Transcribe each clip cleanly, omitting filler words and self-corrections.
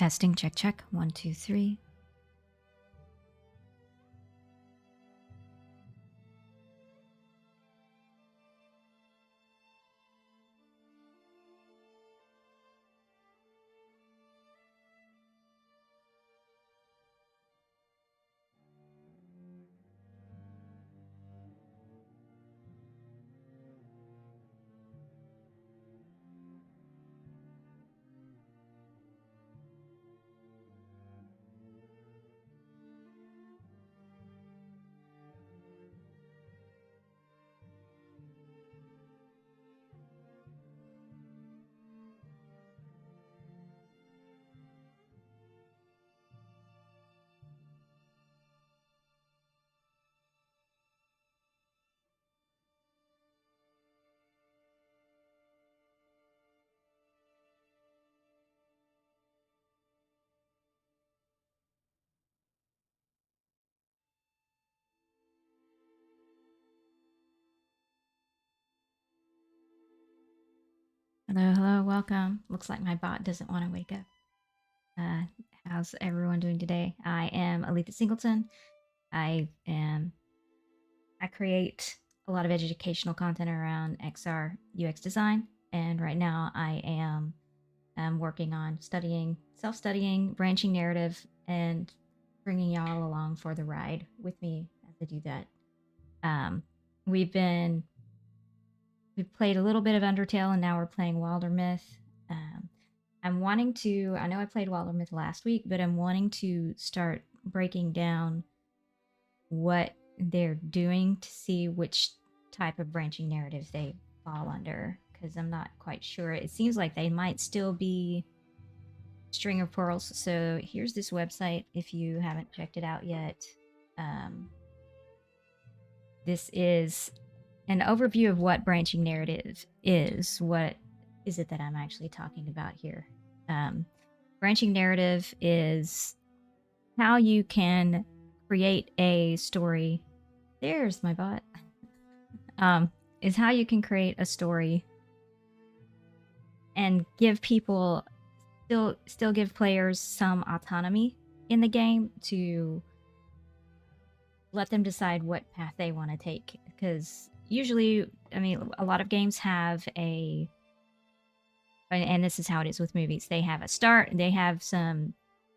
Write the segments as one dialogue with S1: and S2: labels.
S1: Testing, check, check. 1, 2, 3. Hello, hello, welcome. Looks like my bot doesn't want to wake up. How's everyone doing today? I am Aletha Singleton. I create a lot of educational content around XR UX design, and right now I am working on self-studying, branching narrative, and bringing y'all along for the ride with me as I do that. We've played a little bit of Undertale, and now we're playing Wildermyth. I'm wanting to, I know I played Wildermyth last week, but I'm wanting to start breaking down what they're doing to see which type of branching narrative they fall under, because I'm not quite sure. It seems like they might still be string of pearls. So here's this website if you haven't checked it out yet. This is an overview of what branching narrative is. What is it that I'm actually talking about here? Branching narrative is how you can create a story. There's my bot. Is how you can create a story and give people, still give players some autonomy in the game to let them decide what path they want to take. Because usually, I mean, a lot of games have and this is how it is with movies. They have a start, they have some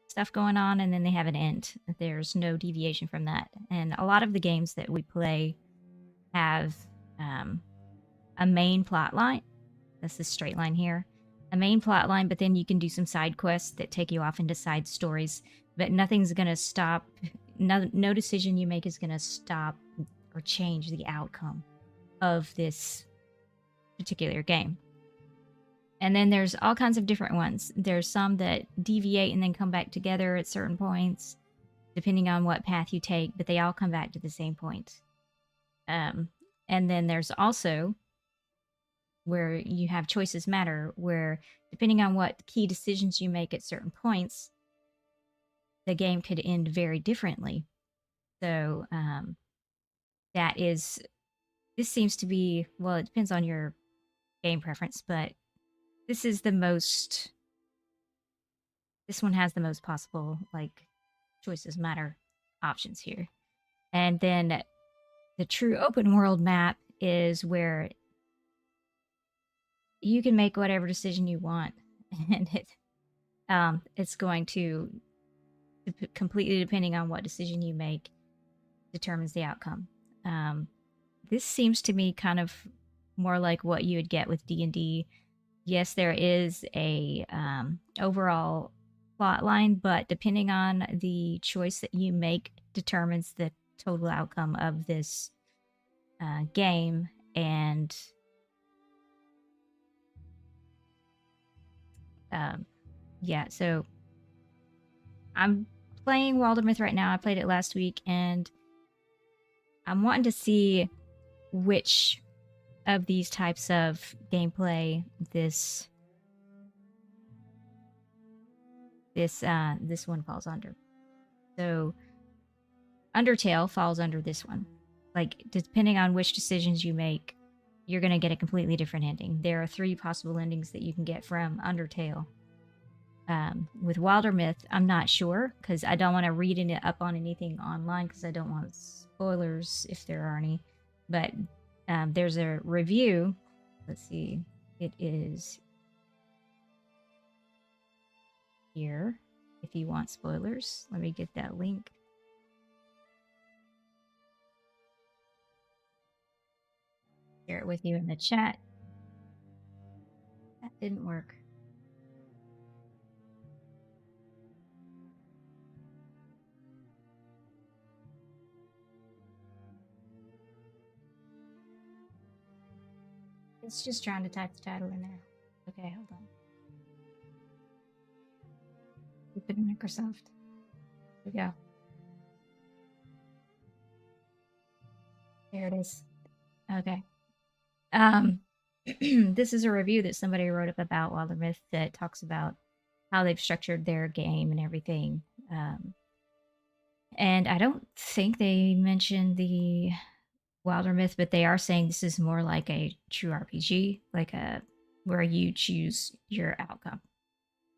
S1: stuff going on, and then they have an end. There's no deviation from that. And a lot of the games that we play have a main plot line. That's the straight line here. A main plot line, but then you can do some side quests that take you off into side stories. But nothing's going to stop. No decision you make is going to stop or change the outcome of this particular game. And then there's all kinds of different ones. There's some that deviate and then come back together at certain points, depending on what path you take, but they all come back to the same point. And then there's also where you have choices matter, where depending on what key decisions you make at certain points, the game could end very differently. So this seems to be, well, it depends on your game preference, but this one has the most possible, like, choices matter options here. And then the true open world map is where you can make whatever decision you want, and it's going to completely, depending on what decision you make, determines the outcome. This seems to me kind of more like what you would get with D&D. Yes, there is a overall plot line, but depending on the choice that you make determines the total outcome of this game. And yeah, so I'm playing Wildermyth right now. I played it last week, and I'm wanting to see which of these types of gameplay this one falls under. So Undertale falls under this one. Like, depending on which decisions you make, you're going to get a completely different ending. There are 3 possible endings that you can get from Undertale. With Wildermyth, I'm not sure because I don't want to read it up on anything online because I don't want spoilers if there are any. But there's a review. Let's see. It is here. If you want spoilers, let me get that link. Share it with you in the chat. That didn't work. It's just trying to type the title in there. Okay, hold on. Open Microsoft. Here we go. There it is. Okay. This is a review that somebody wrote up about Wildermyth that talks about how they've structured their game and everything. And I don't think they mentioned the Wildermyth, but they are saying this is more like a true RPG, like a where you choose your outcome.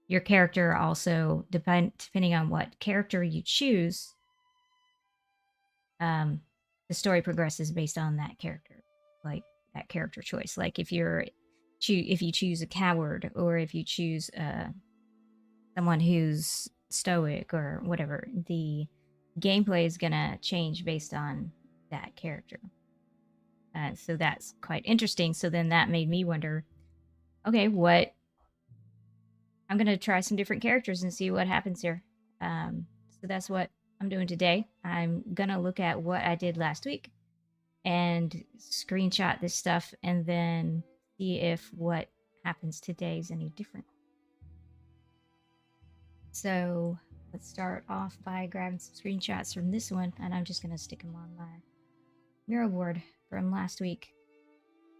S1: Your character also depending on what character you choose, the story progresses based on that character, like that character choice. Like if you choose a coward, or if you choose someone who's stoic or whatever, the gameplay is gonna change based on that character. So that's quite interesting. So then that made me wonder, okay, what I'm gonna try some different characters and see what happens here. So that's what I'm doing today. I'm gonna look at what I did last week and screenshot this stuff and then see if what happens today is any different. So let's start off by grabbing some screenshots from this one, and I'm just gonna stick them on my mural board from last week.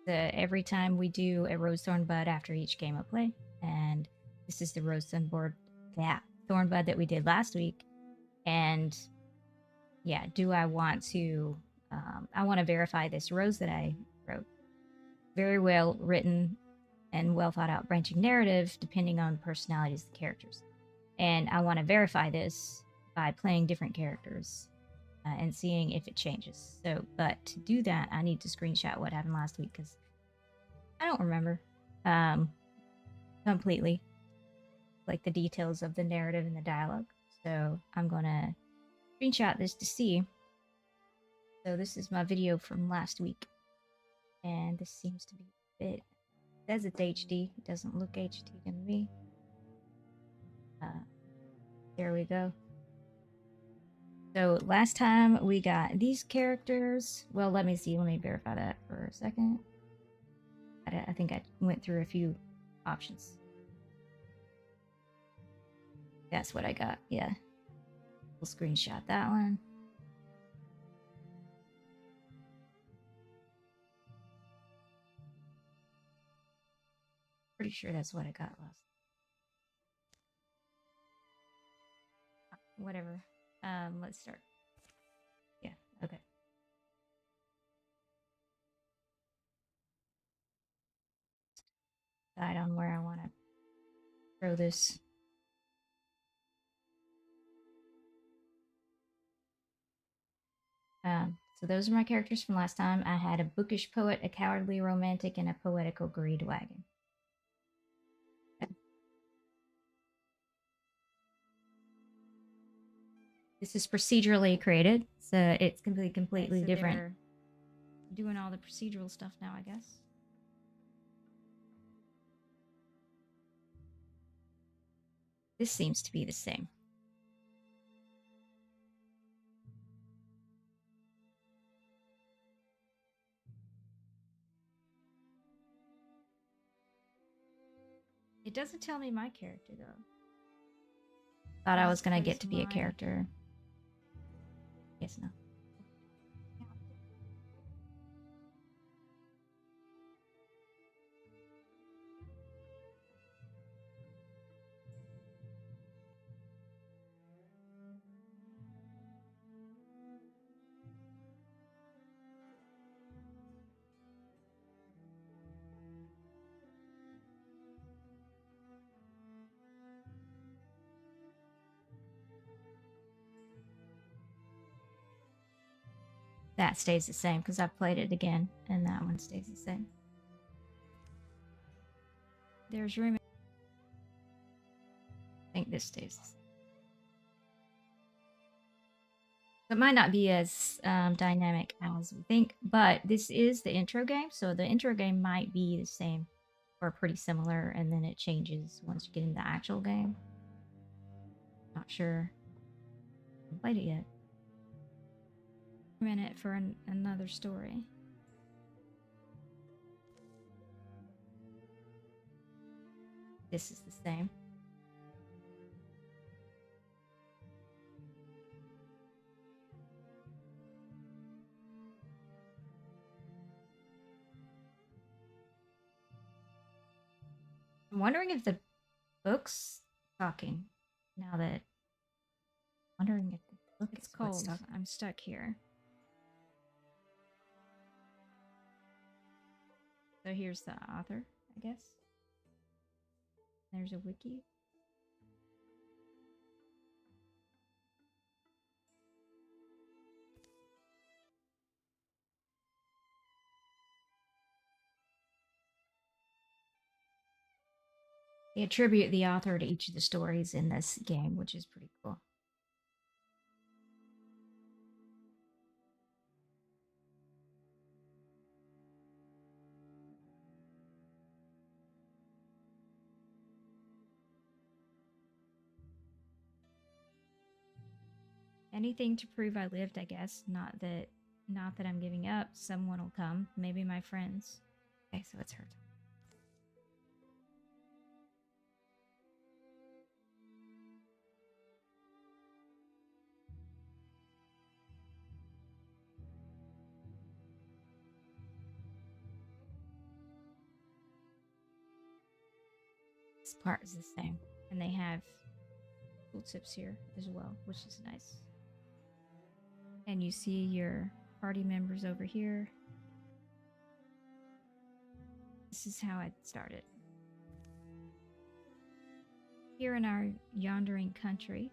S1: Every time we do a rose thorn bud after each game of play, and this is the rose thorn bud that we did last week. And yeah, do I want to? I want to verify this rose that I wrote. Very well written and well thought out branching narrative, depending on the personalities of the characters. And I want to verify this by playing different characters and seeing if it changes. So, but to do that, I need to screenshot what happened last week because I don't remember completely, like the details of the narrative and the dialogue. So I'm gonna screenshot this to see. So this is my video from last week, and this seems to be a bit. It says it's HD. It doesn't look HD to me. There we go. So last time we got these characters. Well, let me see. Let me verify that for a second. I think I went through a few options. That's what I got. Yeah. We'll screenshot that one. Pretty sure that's what I got last. Whatever. Let's start. Yeah, okay. Decide on where I want to throw this. So those are my characters from last time. I had a bookish poet, a cowardly romantic, and a poetical greed wagon. Okay. This is procedurally created, so it's completely different. Doing all the procedural stuff now, I guess. This seems to be the same. It doesn't tell me my character, though. Thought I was going to get to be a character. Guess not. that stays the same because I've played it again, and that one stays the same. There's room. I think this stays the same. It might not be as dynamic as we think, but this is the intro game, so the intro game might be the same or pretty similar, and then it changes once you get into the actual game. Not sure. I haven't played it yet. A minute for another story. This is the same. I'm wondering if the book's talking now that. Wondering if the book is cold. Stuck. I'm stuck here. So here's the author, I guess. There's a wiki. They attribute the author to each of the stories in this game, which is pretty cool. Anything to prove I lived, I guess. Not that I'm giving up. Someone will come. Maybe my friends. Okay, so it's her time. This part is the same. And they have cool tips here as well, which is nice. And you see your party members over here. This is how I started. Here in our yondering country,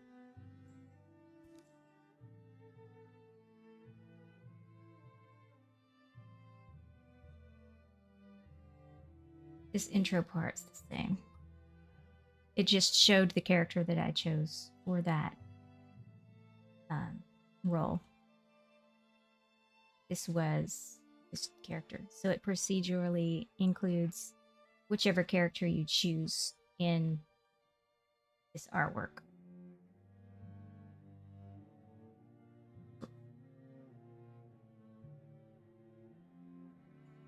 S1: this intro part's the same. It just showed the character that I chose for that role. This was this character. So it procedurally includes whichever character you choose in this artwork.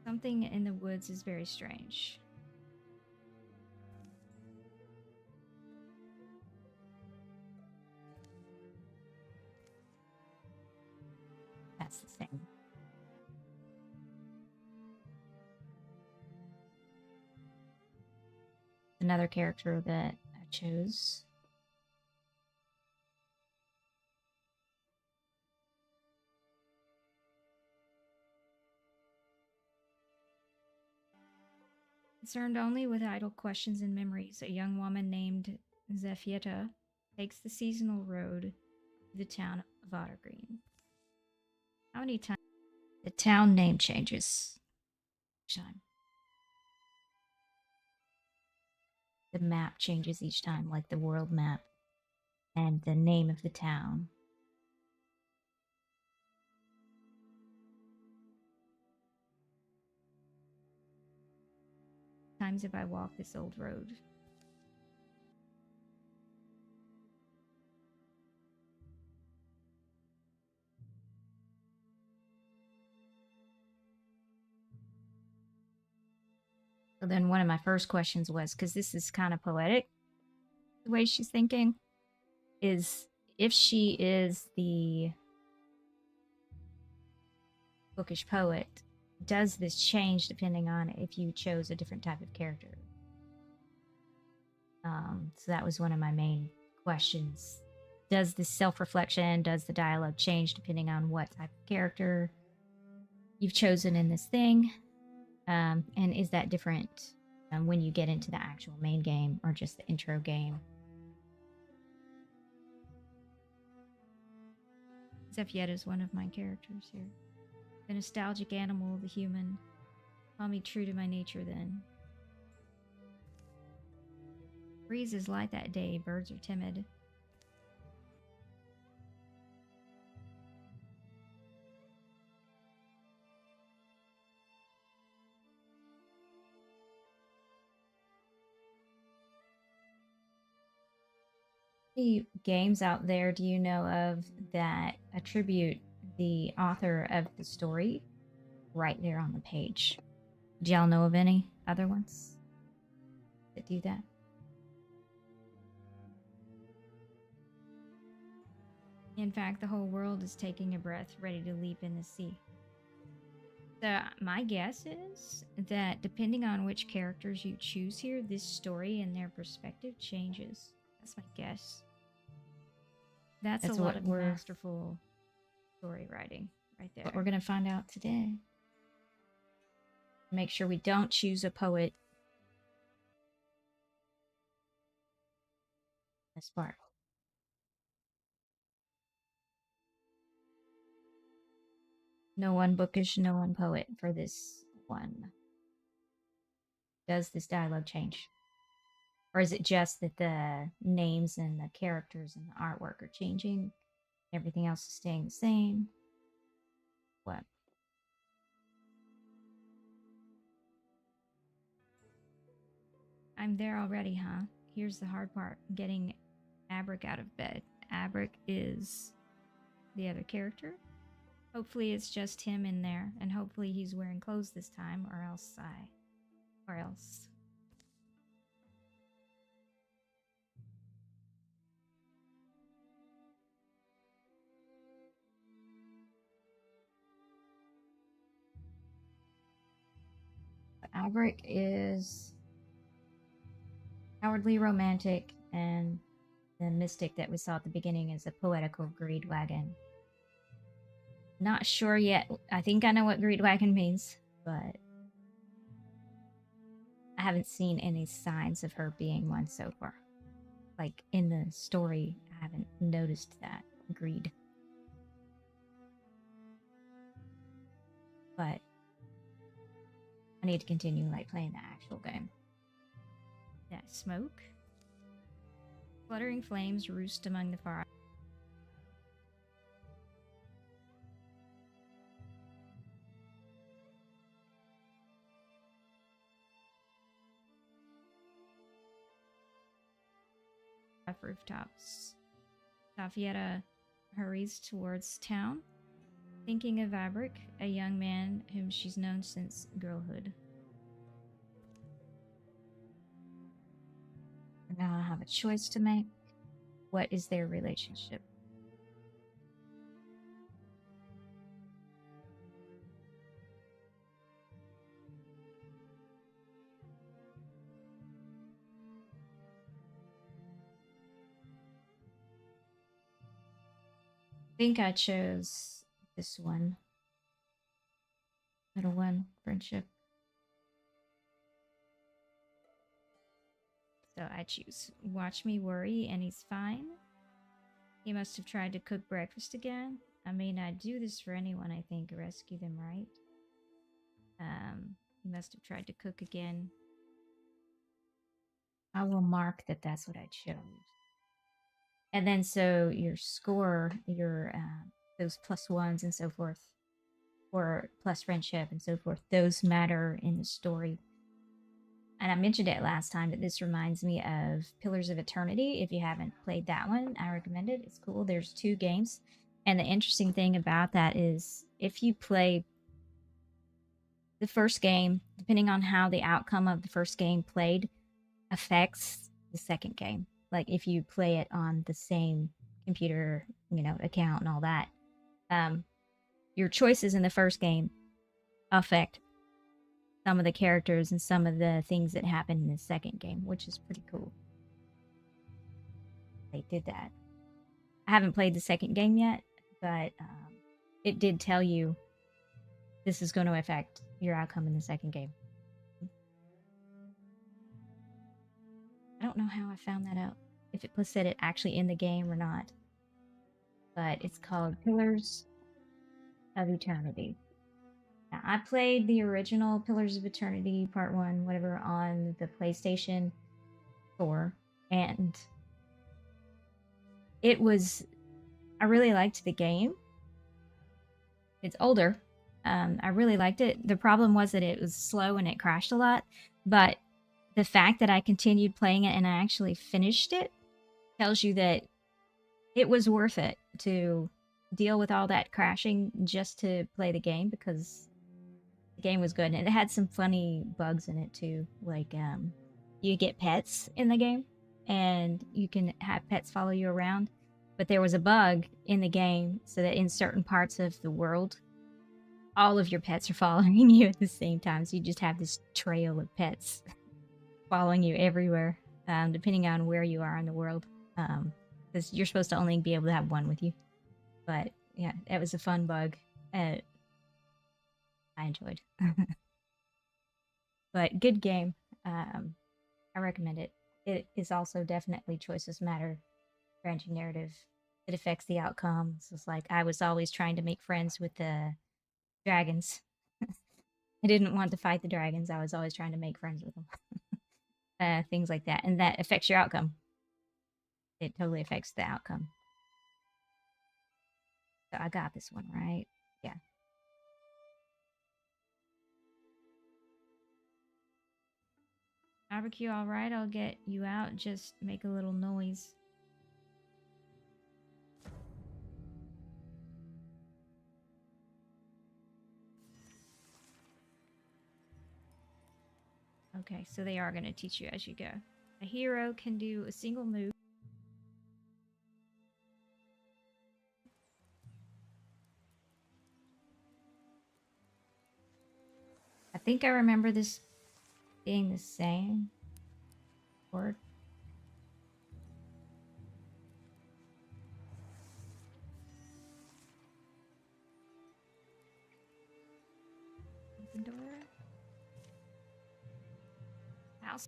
S1: Something in the woods is very strange. That's the same. Another character that I chose. Concerned only with idle questions and memories, a young woman named Zephieta takes the seasonal road to the town of Ottergreen. How many times the town name changes each time? The map changes each time, like the world map and the name of the town. Times have I walked this old road? So then one of my first questions was, because this is kind of poetic, the way she's thinking, is if she is the bookish poet, does this change depending on if you chose a different type of character? So that was one of my main questions. Does the self-reflection, does the dialogue change depending on what type of character you've chosen in this thing? And is that different when you get into the actual main game or just the intro game? Zephieta is one of my characters here. The nostalgic animal, the human. Call me true to my nature then. Breeze is light that day, birds are timid. Any games out there do you know of that attribute the author of the story right there on the page? Do y'all know of any other ones that do that? In fact, the whole world is taking a breath, ready to leap in the sea. So my guess is that depending on which characters you choose here, this story and their perspective changes. That's my guess. That's a lot of masterful story writing right there. What we're going to find out today. Make sure we don't choose a poet. This part. No one bookish, no one poet for this one. Does this dialogue change? Or is it just that the names and the characters and the artwork are changing? Everything else is staying the same? What? I'm there already, huh? Here's the hard part. Getting Abric out of bed. Abric is the other character. Hopefully it's just him in there, and hopefully he's wearing clothes this time, or else Abric is cowardly romantic, and the mystic that we saw at the beginning is a poetical greed wagon. Not sure yet. I think I know what greed wagon means, but I haven't seen any signs of her being one so far. Like in the story, I haven't noticed that greed. But I need to continue like playing the actual game. That smoke. Fluttering flames roost among the fire. Rooftops. Tafieta hurries towards town, thinking of Abric, a young man whom she's known since girlhood. Now I have a choice to make. What is their relationship? I think I chose this one. Middle one, friendship. So I choose watch me worry and he's fine. He must have tried to cook breakfast again. I mean, I'd do this for anyone, I think. Rescue them, right? He must have tried to cook again. I will mark that that's what I chose. And then so your score, your those plus ones and so forth, or plus friendship and so forth, those matter in the story. And I mentioned it last time that this reminds me of Pillars of Eternity. If you haven't played that one, I recommend it. It's cool. There's 2 games. And the interesting thing about that is if you play the first game, depending on how the outcome of the first game played affects the second game. Like if you play it on the same computer, account and all that, your choices in the first game affect some of the characters and some of the things that happen in the second game, which is pretty cool. They did that. I haven't played the second game yet, but it did tell you this is going to affect your outcome in the second game. I don't know how I found that out, if it said it actually in the game or not, but it's called Pillars of Eternity. I played the original Pillars of Eternity Part 1, whatever, on the PlayStation 4, and it was, I really liked the game. It's older. I really liked it. The problem was that it was slow and it crashed a lot, but the fact that I continued playing it and I actually finished it tells you that it was worth it to deal with all that crashing just to play the game, because the game was good and it had some funny bugs in it too. Like you get pets in the game and you can have pets follow you around, but there was a bug in the game so that in certain parts of the world all of your pets are following you at the same time, so you just have this trail of pets following you everywhere, depending on where you are in the world, because you're supposed to only be able to have one with you. But yeah, that was a fun bug. I enjoyed. But good game. I recommend it. It is also definitely choices matter, branching narrative. It affects the outcome. So it's like I was always trying to make friends with the dragons. I didn't want to fight the dragons. I was always trying to make friends with them. Things like that. And that affects your outcome. It totally affects the outcome. So I got this one right. Yeah. Barbecue, all right. I'll get you out. Just make a little noise. Okay, so they are going to teach you as you go. A hero can do a single move. I think I remember this being the same word. Open door. House.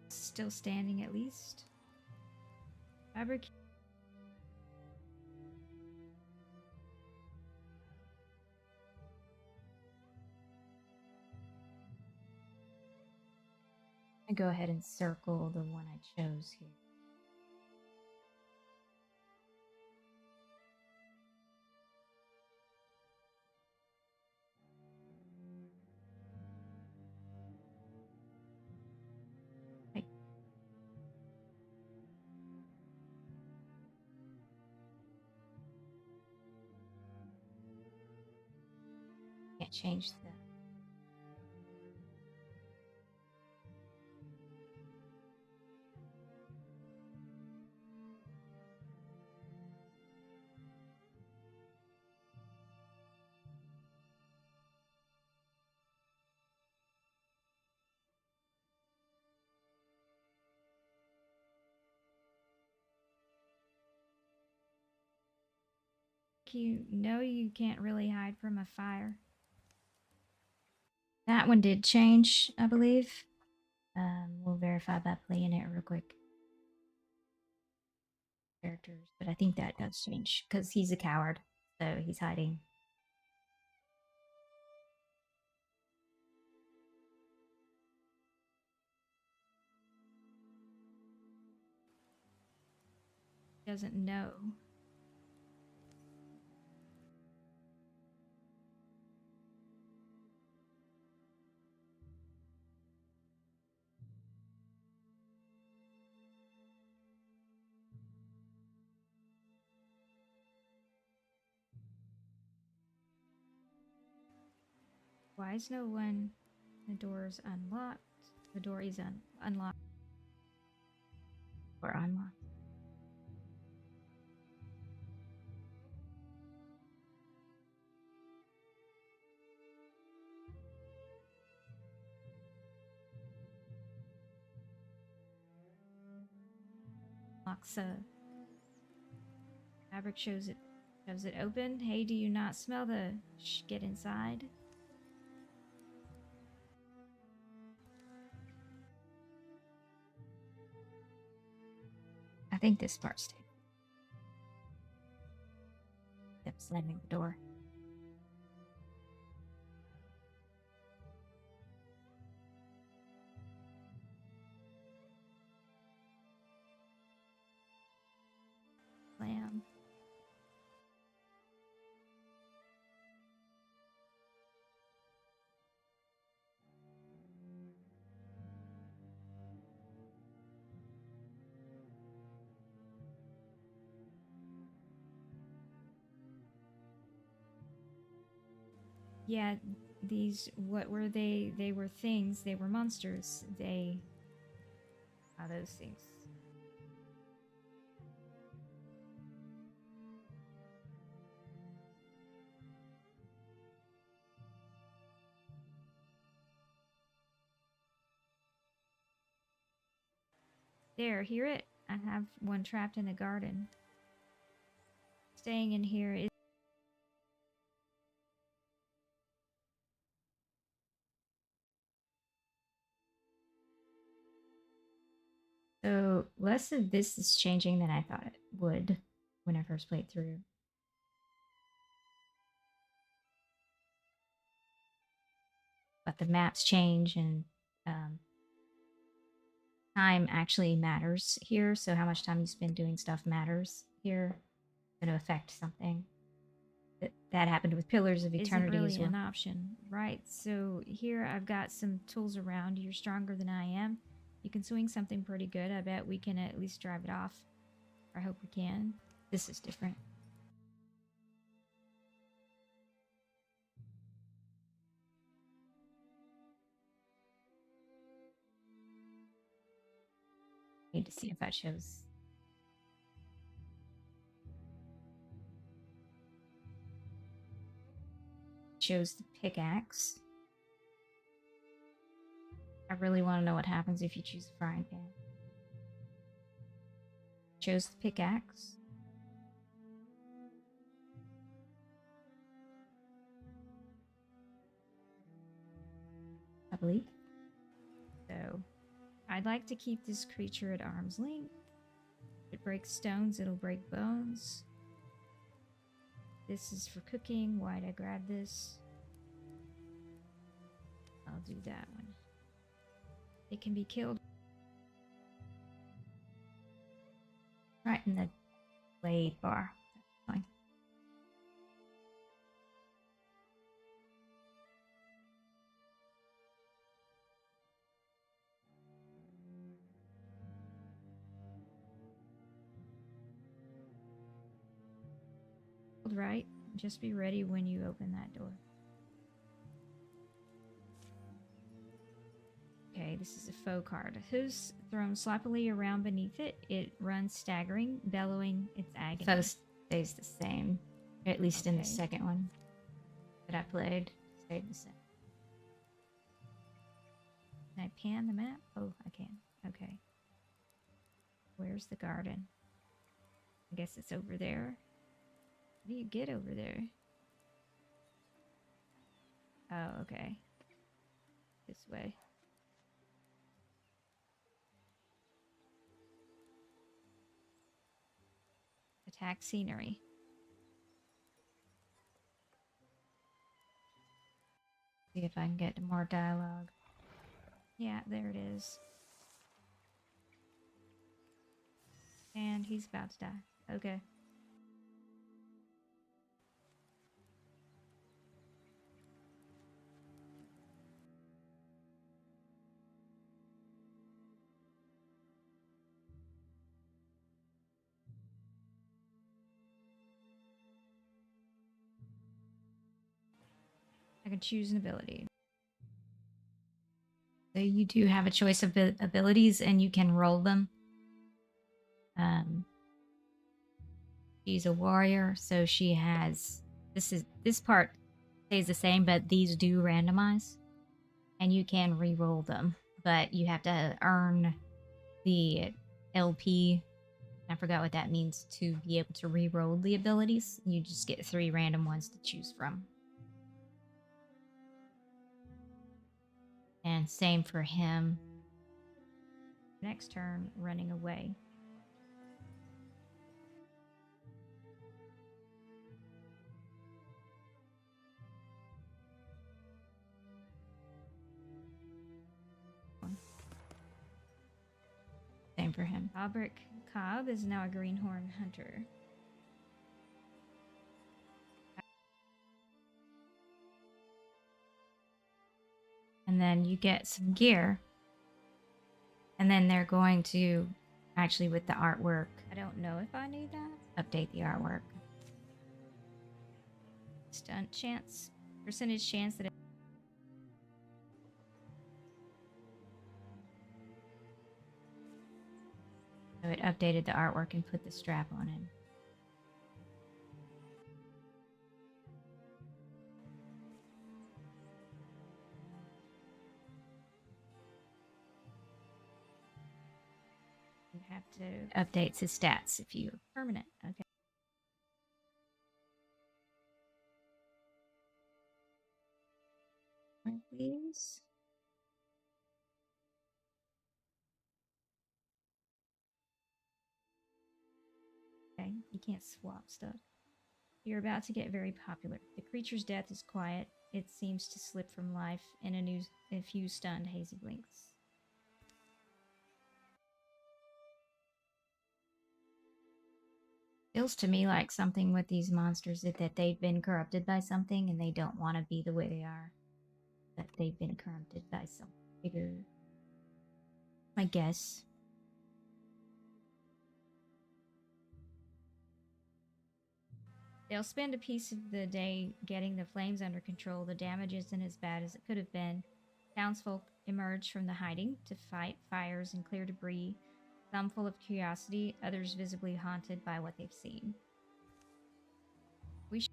S1: Still standing at least. Fabric. I go ahead and circle the one I chose here. I can't change the. You know you can't really hide from a fire. That one did change, I believe. We'll verify by playing it real quick. Characters, but I think that does change because he's a coward, so he's hiding. He doesn't know. Why is no one? The door is unlocked. The door is unlocked. Or unlocked. Locks. Fabric shows it Does it open? Hey, do you not smell the get inside? I think this part's taken. Yep, slamming the door. Slam. Yeah, these, what were they? They were things. They were monsters. They... How those things? There, hear it? I have one trapped in the garden. Staying in here is... So, less of this is changing than I thought it would when I first played through. But the maps change, and time actually matters here. So how much time you spend doing stuff matters here. It's going to affect something. That happened with Pillars of Eternity as well. Isn't really an option, right? So here I've got some tools around. You're stronger than I am. You can swing something pretty good. I bet we can at least drive it off. I hope we can. This is different. Need to see if that shows. Shows the pickaxe. I really want to know what happens if you choose the frying pan. Shows the pickaxe. I believe. So, I'd like to keep this creature at arm's length. If it breaks stones, it'll break bones. This is for cooking. Why'd I grab this? I'll do that one. It can be killed right in the blade bar. That's fine. Right? Just be ready when you open that door. Okay, this is a faux card. Hooves thrown sloppily around beneath it. It runs staggering, bellowing its agony. Faux stays the same. At least in the second one that I played. Stayed the same. Can I pan the map? Oh, I can. Okay. Where's the garden? I guess it's over there. How do you get over there? Oh, okay. This way. Attack scenery. See if I can get more dialogue. Yeah, there it is. And he's about to die. Okay. I can choose an ability. So you do have a choice of abilities, and you can roll them. She's a warrior, so she has... This part stays the same, but these do randomize. And you can re-roll them, but you have to earn the LP I forgot what that means to be able to re-roll the abilities. You just get 3 random ones to choose from. And same for him. Next turn, running away. Same for him. Aubric Cobb is now a greenhorn hunter. And then you get some gear. And then they're going to, actually with the artwork, I don't know if I need that. Update the artwork. Stunt chance, percentage chance that it so it updated the artwork and put the strap on him. You have to update his stats if you permanent. Okay. Please. Okay, you can't swap stuff. You're about to get very popular. The creature's death is quiet. It seems to slip from life in a few stunned hazy blinks. Feels to me like something with these monsters that they've been corrupted by something and they don't want to be the way they are. That they've been corrupted by something bigger. My guess. They'll spend a piece of the day getting the flames under control. The damage isn't as bad as it could have been. Townsfolk emerge from the hiding to fight fires and clear debris, some full of curiosity, others visibly haunted by what they've seen. We should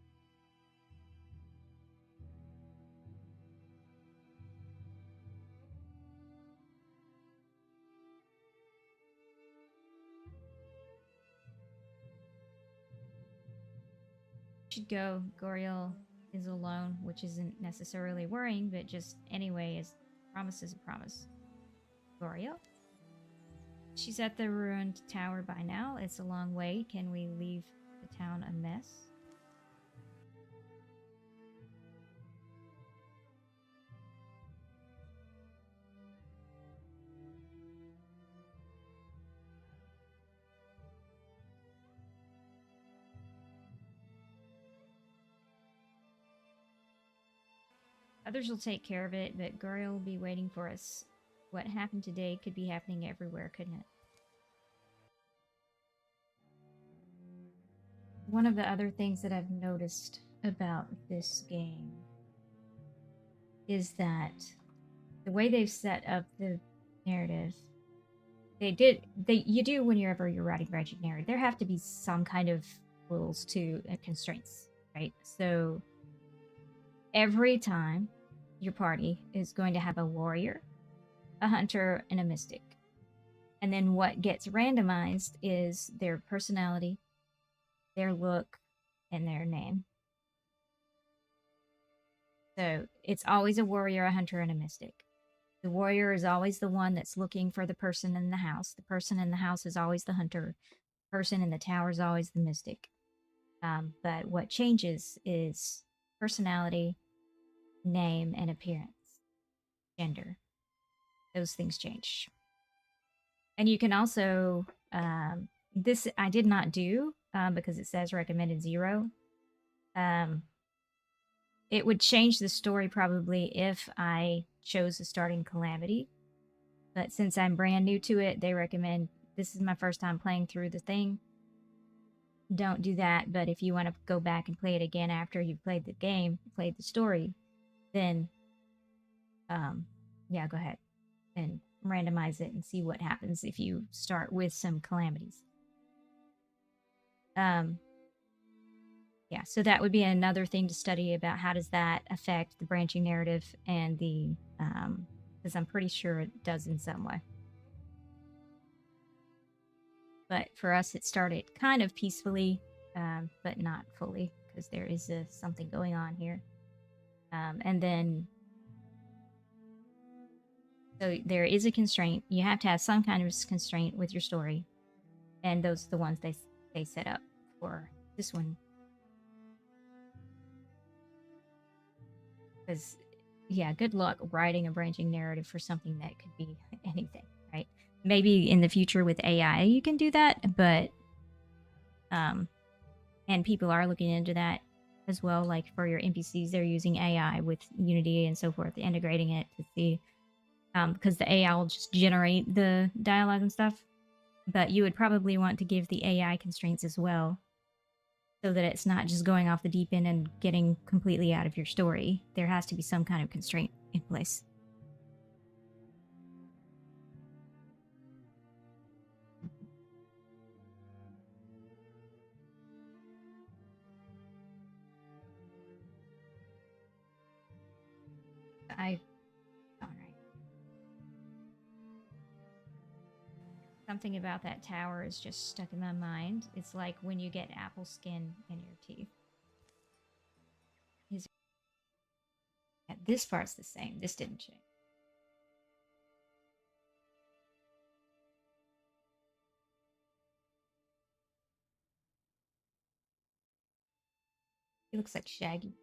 S1: go. Goriel is alone, which isn't necessarily worrying, but just anyway, is promise is a promise. Goriel? She's at the ruined tower by now. It's a long way. Can we leave the town a mess? Others will take care of it, but Goriel will be waiting for us. What happened today could be happening everywhere, couldn't it? One of the other things that I've noticed about this game is that the way they've set up the narrative, you do whenever you're writing branching narrative, there have to be some kind of rules to constraints, right? So every time your party is going to have a warrior, a hunter, and a mystic. And then what gets randomized is their personality, their look, and their name. So it's always a warrior, a hunter, and a mystic. The warrior is always the one that's looking for the person in the house. The person in the house is always the hunter. The person in the tower is always the mystic. But what changes is personality, name, and appearance, gender. Those things change. And you can also, this I did not do because it says recommended 0. It would change the story probably if I chose a starting calamity. But since I'm brand new to it, they recommend, this is my first time playing through the thing. Don't do that, but if you want to go back and play it again after you've played the game, played the story, then, yeah, go ahead and randomize it and see what happens if you start with some calamities. Yeah, so that would be another thing to study about how does that affect the branching narrative and the, because I'm pretty sure it does in some way. But for us, it started kind of peacefully, but not fully, because there is something going on here. And then, so there is a constraint. You have to have some kind of constraint with your story, and those are the ones they set up for this one. Because, yeah, good luck writing a branching narrative for something that could be anything, right? Maybe in the future with AI you can do that, but and people are looking into that as well. Like for your NPCs, they're using AI with Unity and so forth, integrating it to see, because the AI will just generate the dialogue and stuff. But you would probably want to give the AI constraints as well, so that it's not just going off the deep end and getting completely out of your story. There has to be some kind of constraint in place. All right. Something about that tower is just stuck in my mind. It's like when you get apple skin in your teeth. Yeah, this part's the same. This didn't change. It looks like Shaggy.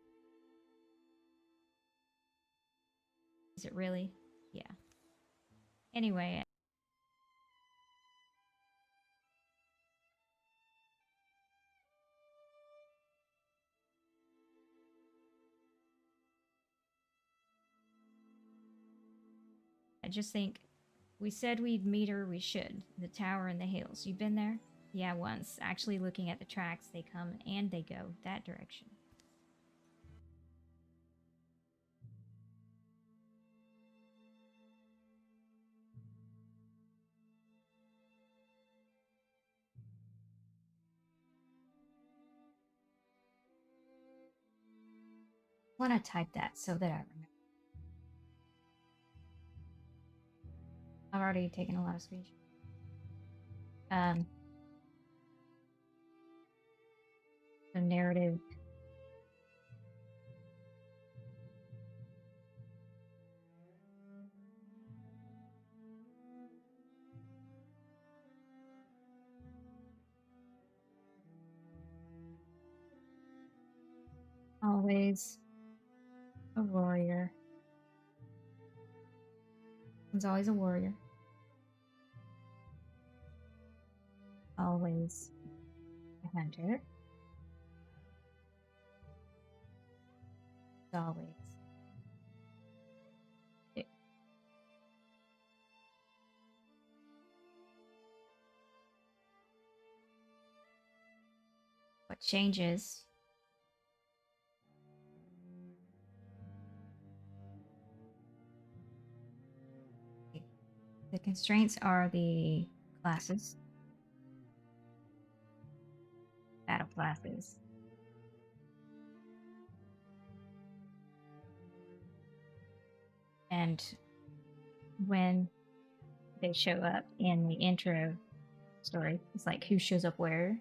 S1: Is it really? Yeah. Anyway. I just think we said we'd meet her, we should. The tower in the hills. You've been there? Yeah, once. Actually, looking at the tracks, they come and they go that direction. I want to type that so that I remember. I've already taken a lot of screenshots. The narrative. Always a warrior. One's always a warrior. Always a hunter. Always. What changes? The constraints are the classes. Battle classes. And when they show up in the intro story, it's like who shows up where.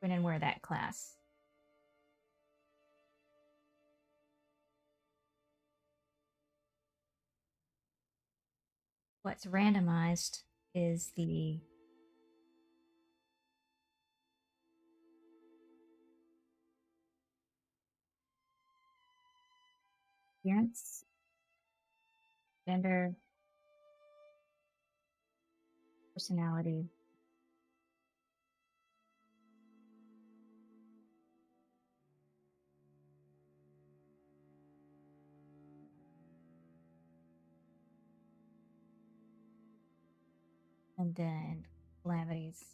S1: When and where that class. What's randomized is the appearance, gender, personality, and then calamities.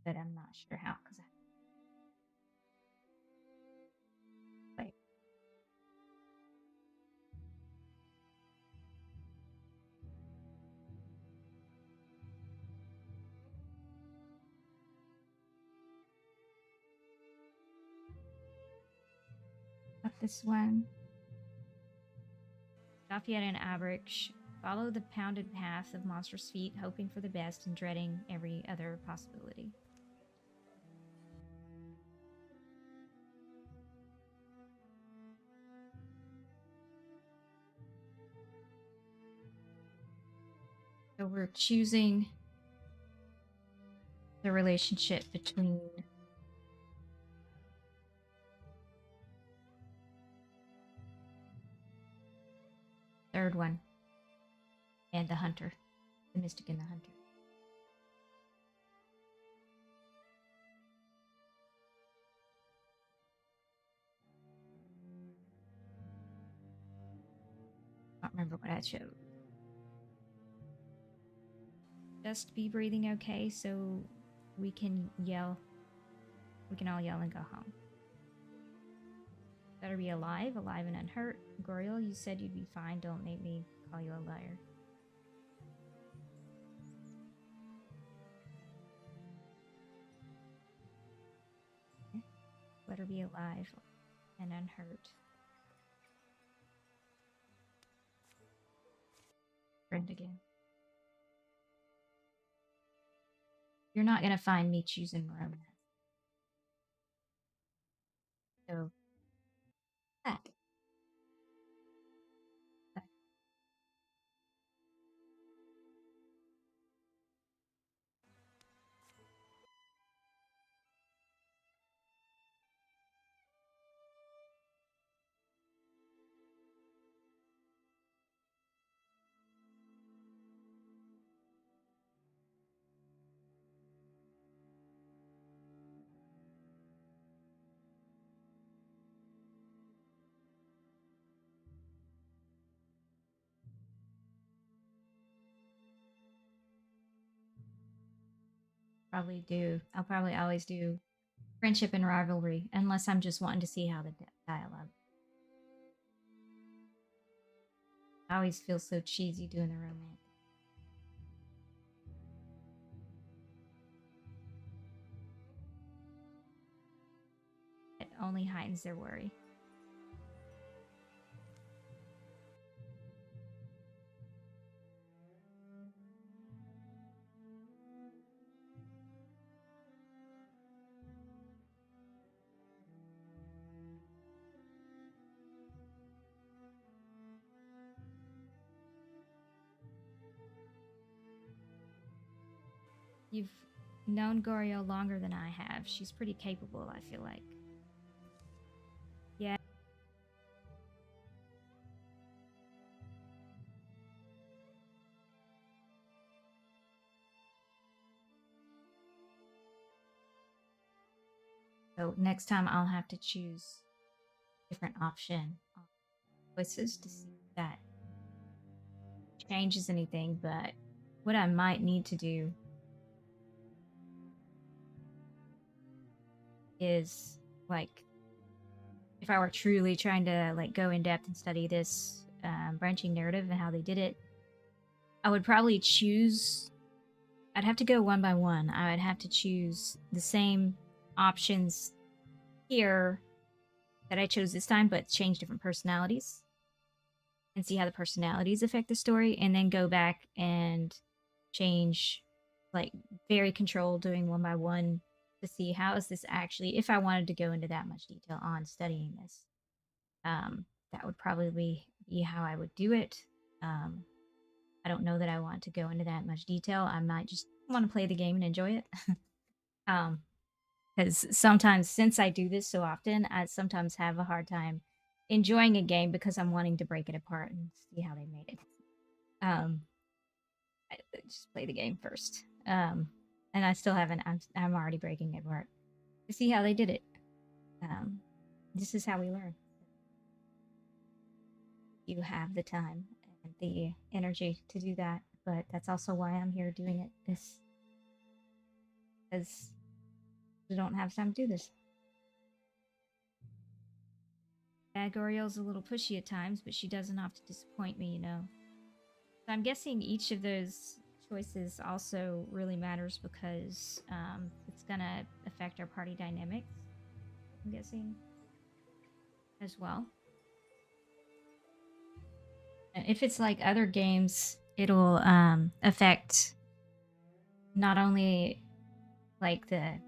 S1: But I'm not sure how, because like this one. Lafayette and Abrich follow the pounded path of monstrous feet, hoping for the best and dreading every other possibility. So we're choosing the relationship between third one and the hunter, the mystic and the hunter. I don't remember what I chose. Just be breathing okay so we can yell. We can all yell and go home. Better be alive and unhurt. Goriel, you said you'd be fine. Don't make me call you a liar. Better be alive and unhurt. Friend again. You're not gonna find me choosing romance. So that. Probably do. I'll probably always do friendship and rivalry, unless I'm just wanting to see how the dialogue. I always feel so cheesy doing the romance. It only heightens their worry. You've known Goriel longer than I have. She's pretty capable, I feel like. Yeah. So next time I'll have to choose a different option on choices to see if that changes anything, but what I might need to do is, like, if I were truly trying to, like, go in depth and study this branching narrative and how they did it, I would probably choose, I'd have to go one by one. I would have to choose the same options here that I chose this time, but change different personalities and see how the personalities affect the story, and then go back and change, like, very controlled, doing one by one to see how is this actually, if I wanted to go into that much detail on studying this. That would probably be how I would do it. I don't know that I want to go into that much detail. I might just want to play the game and enjoy it. Because sometimes, since I do this so often, I sometimes have a hard time enjoying a game because I'm wanting to break it apart and see how they made it. I just play the game first. And I still haven't. I'm already breaking it apart to see how they did it. This is how we learn. You have the time and the energy to do that, but that's also why I'm here doing it. This, because we don't have time to do this. Yeah, Goriel's a little pushy at times, but she does enough to disappoint me, you know. So I'm guessing each of those choices also really matters because it's gonna affect our party dynamics, I'm guessing. as well. If it's like other games, it'll affect not only like the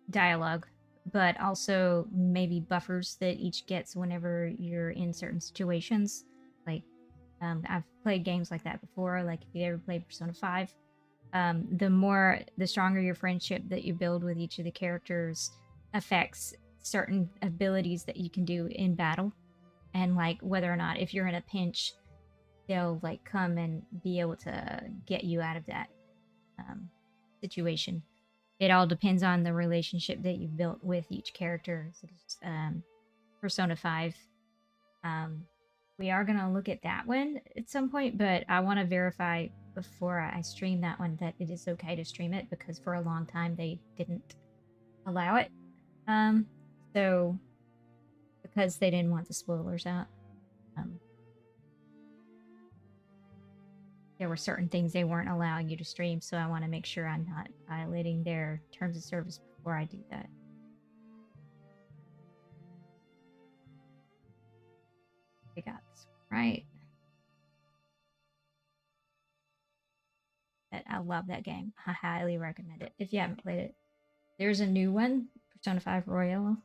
S1: dialogue, but also maybe buffers that each gets whenever you're in certain situations. Like, I've played games like that before. Like, if you ever played Persona 5, the stronger your friendship that you build with each of the characters affects certain abilities that you can do in battle. And, like, whether or not, if you're in a pinch, they'll, like, come and be able to get you out of that situation. It all depends on the relationship that you've built with each character. So, Persona 5. We are going to look at that one at some point, but I want to verify before I stream that one that it is okay to stream it, because for a long time they didn't allow it. So, because they didn't want the spoilers out. There were certain things they weren't allowing you to stream, so I want to make sure I'm not violating their terms of service before I do that. We got this right. I love that game. I highly recommend it if you haven't played it. There's a new one, Persona 5 Royale.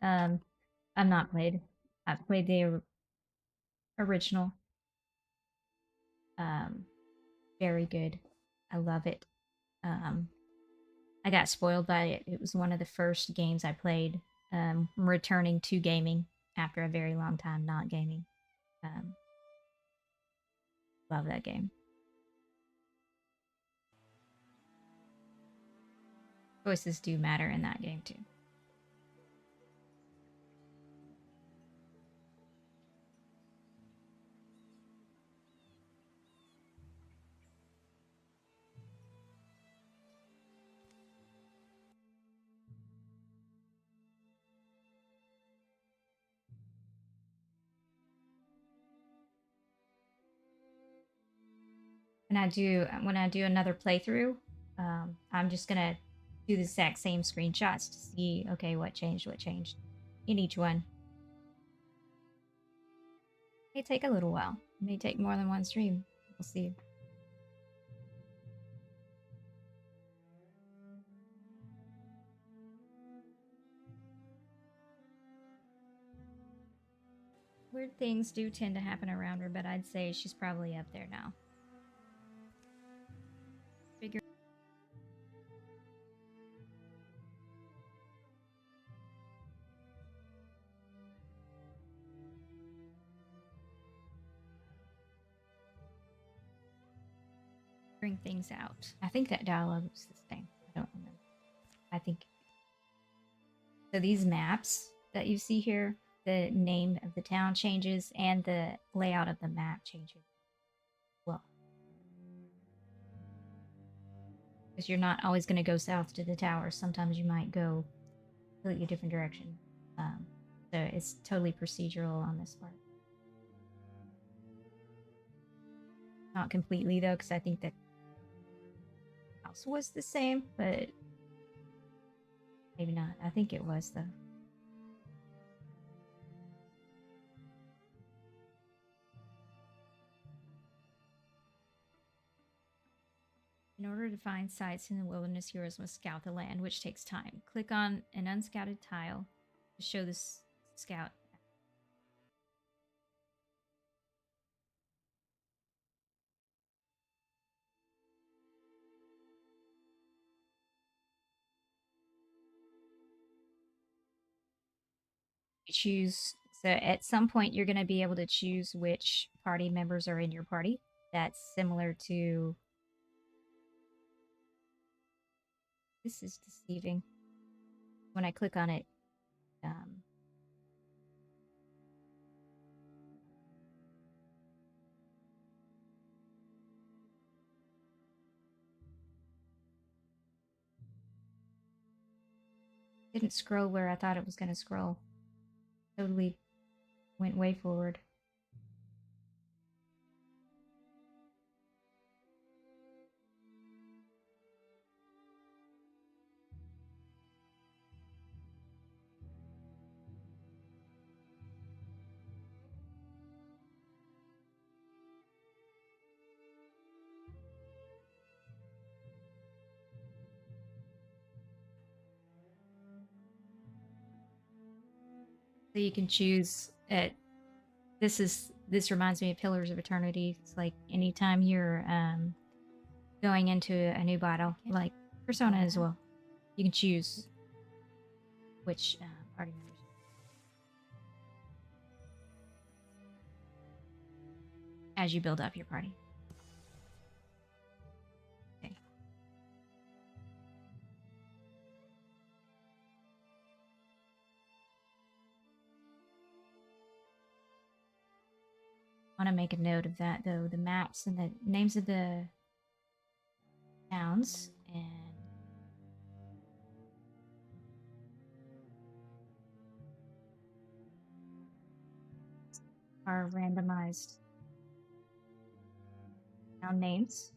S1: I've not played. I've played the original. Very good. I love it. I got spoiled by it. It was one of the first games I played, returning to gaming after a very long time not gaming. Love that game. Voices do matter in that game too. When I do another playthrough, I'm just gonna do the exact same screenshots to see, okay, what changed in each one. It may take a little while. It may take more than one stream. We'll see. Weird things do tend to happen around her, but I'd say she's probably up there now. Figure. Figuring things out. I think that dialogue was the same. I don't remember. I think. So these maps that you see here, the name of the town changes and the layout of the map changes. Well, because you're not always going to go south to the tower. Sometimes you might go a completely different direction. So it's totally procedural on this part. Not completely though, because I think that house was the same, but maybe not. I think it was though. In order to find sites in the wilderness, heroes must scout the land, which takes time. Click on an unscouted tile to show this scout. You choose, so at some point you're going to be able to choose which party members are in your party. That's similar to... This is deceiving. When I click on it, didn't scroll where I thought it was going to scroll. Totally went way forward. So you can choose it. This reminds me of Pillars of Eternity. It's like anytime you're going into a new battle, like Persona as well, you can choose which party members. As you build up your party. Okay. I want to make a note of that though, the maps and the names of the towns and are randomized town names.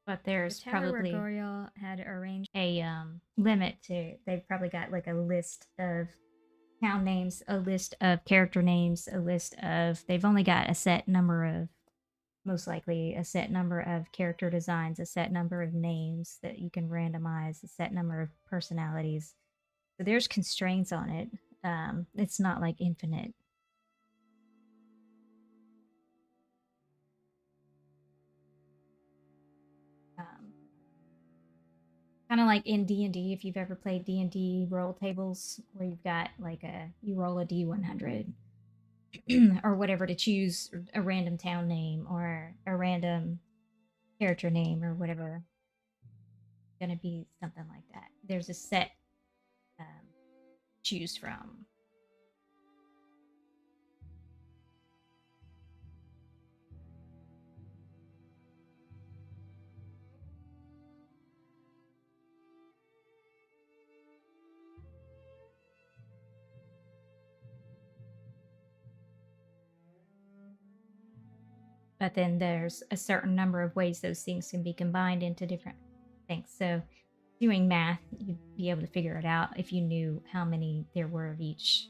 S1: But there's probably where Goriel had arranged a limit to. They've probably got like a list of town names, a list of character names, a list of. They've only got a set number of, most likely a set number of character designs, a set number of names that you can randomize, a set number of personalities. So there's constraints on it. It's not like infinite. Kind of like in D&D, if you've ever played D&D roll tables where you've got like you roll a D100 or whatever to choose a random town name or a random character name or whatever. Gonna be something like that. There's a set choose from. But then there's a certain number of ways those things can be combined into different things. So doing math, you'd be able to figure it out if you knew how many there were of each.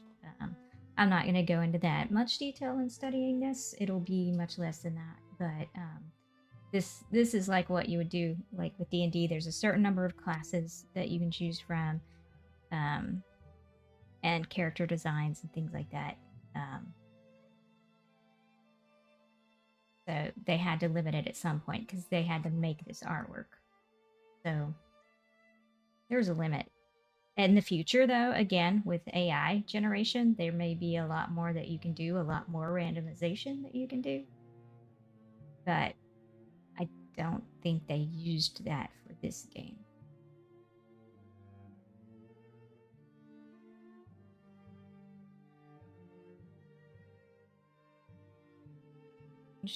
S1: I'm not going to go into that much detail in studying this. It'll be much less than that. But this is like what you would do like with D&D. There's a certain number of classes that you can choose from, and character designs and things like that. So they had to limit it at some point because they had to make this artwork. So there's a limit. In the future, though, again, with AI generation, there may be a lot more that you can do, a lot more randomization that you can do. But I don't think they used that for this game.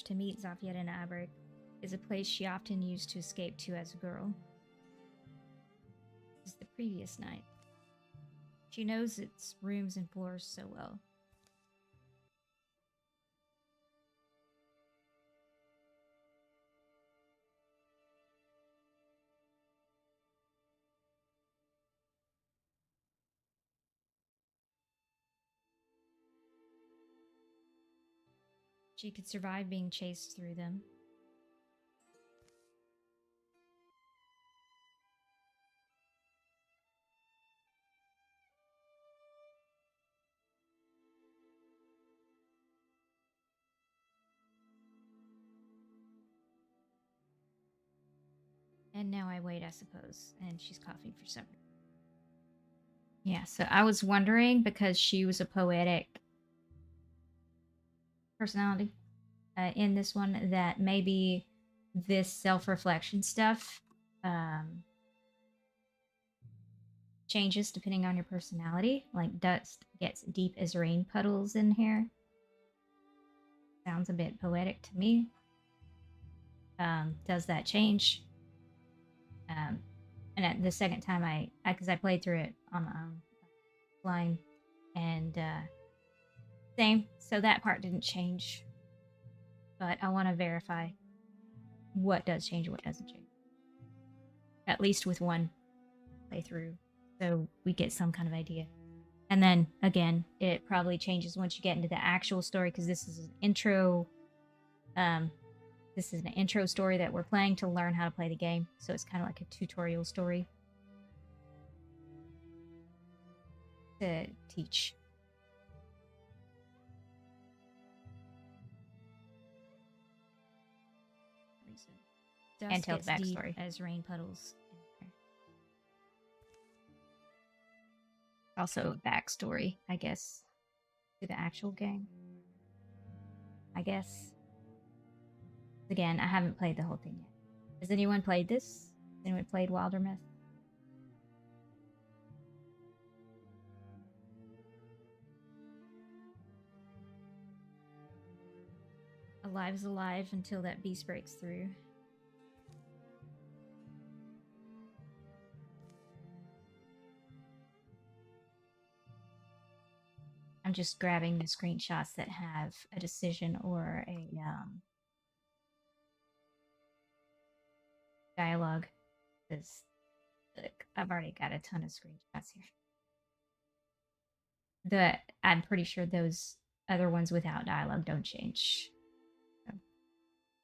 S1: To meet Zafieta and Aberg is a place she often used to escape to as a girl. This is the previous night. She knows its rooms and floors so well. She could survive being chased through them. And now I wait, I suppose. And she's coughing for some reason. Yeah, so I was wondering, because she was a poetic personality in this one, that maybe this self-reflection stuff changes depending on your personality. Like dust gets deep as rain puddles in here. Sounds a bit poetic to me. Does that change? And at the second time because I played through it on my own line, and same. So that part didn't change. but I want to verify what does change and what doesn't change. At least with one playthrough, so we get some kind of idea. And then again, it probably changes once you get into the actual story, because this is an intro. This is an intro story that we're playing to learn how to play the game, so it's kind of like a tutorial story to teach. And tell the backstory as rain puddles in there. Also backstory, I guess, to the actual game. I guess. Again, I haven't played the whole thing yet. Has anyone played this? Has anyone played Wildermyth? Alive is alive until that beast breaks through. I'm just grabbing the screenshots that have a decision or a dialogue, because I've already got a ton of screenshots here. I'm pretty sure those other ones without dialogue don't change. So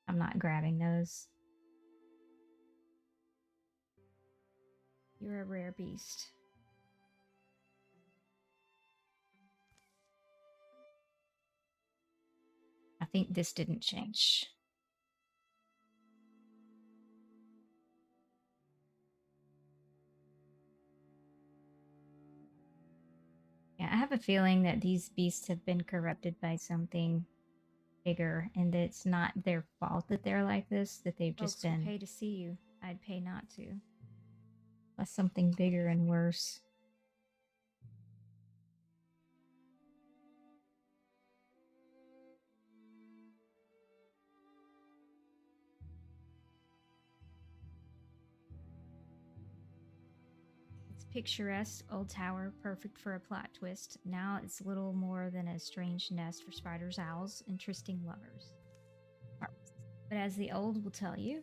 S1: I'm not grabbing those. You're a rare beast. I think this didn't change. Yeah, I have a feeling that these beasts have been corrupted by something bigger, and that it's not their fault that they're like this, that they've just been... Folks will pay to see you. I'd pay not to. Plus something bigger and worse. Picturesque old tower, perfect for a plot twist. Now it's little more than a strange nest for spiders, owls, and trysting lovers. But as the old will tell you,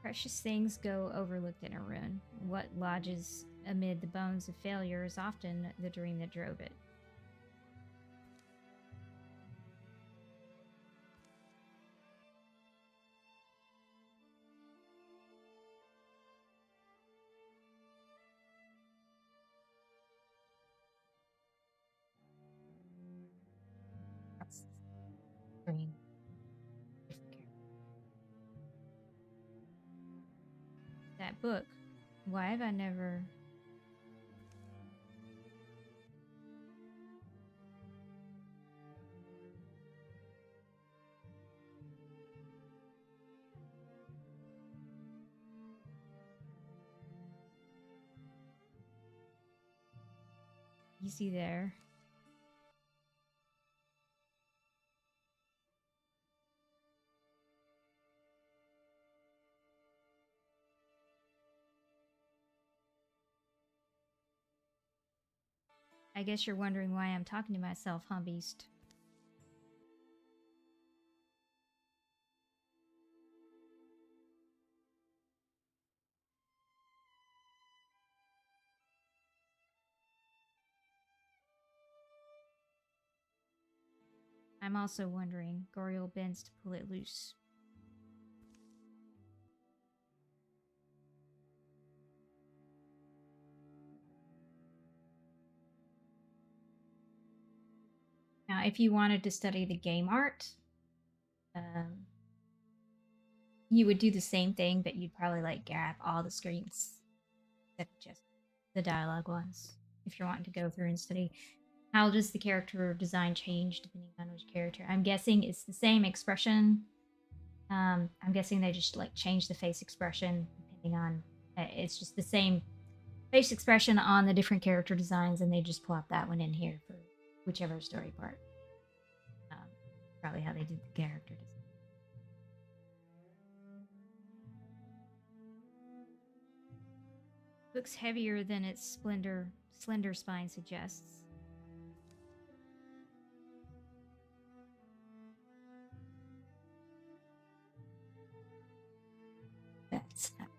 S1: precious things go overlooked in a ruin. What lodges amid the bones of failure is often the dream that drove it. That's dream. That book. Why have I never... Easy there. I guess you're wondering why I'm talking to myself, huh, Beast? I'm also wondering. Goriel bends to pull it loose. Now, if you wanted to study the game art, you would do the same thing, but you'd probably like grab all the screens except just the dialogue ones. If you're wanting to go through and study how does the character design change depending on which character. I'm guessing it's the same expression. I'm guessing they just like change the face expression depending on. It's just the same face expression on the different character designs, and they just plop that one in here for whichever story part. Probably how they did the character design. Looks heavier than its slender spine suggests. That's not.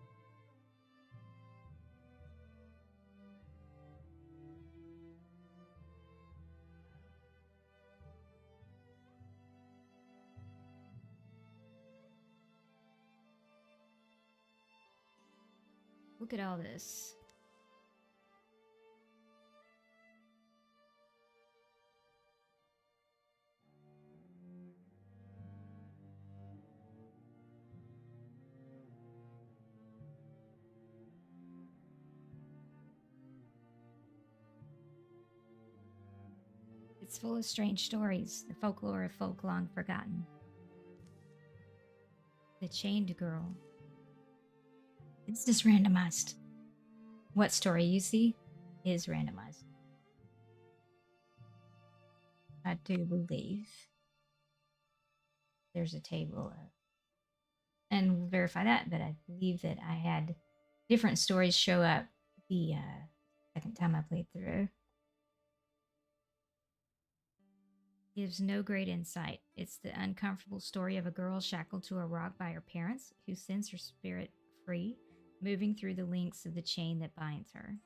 S1: Look at all this. It's full of strange stories, the folklore of folk long forgotten. The chained girl. It's just randomized. What story you see is randomized. I do believe there's a table, and we'll verify that, but I believe that I had different stories show up the second time I played through. Gives no great insight. It's the uncomfortable story of a girl shackled to a rock by her parents who sends her spirit free, moving through the links of the chain that binds her.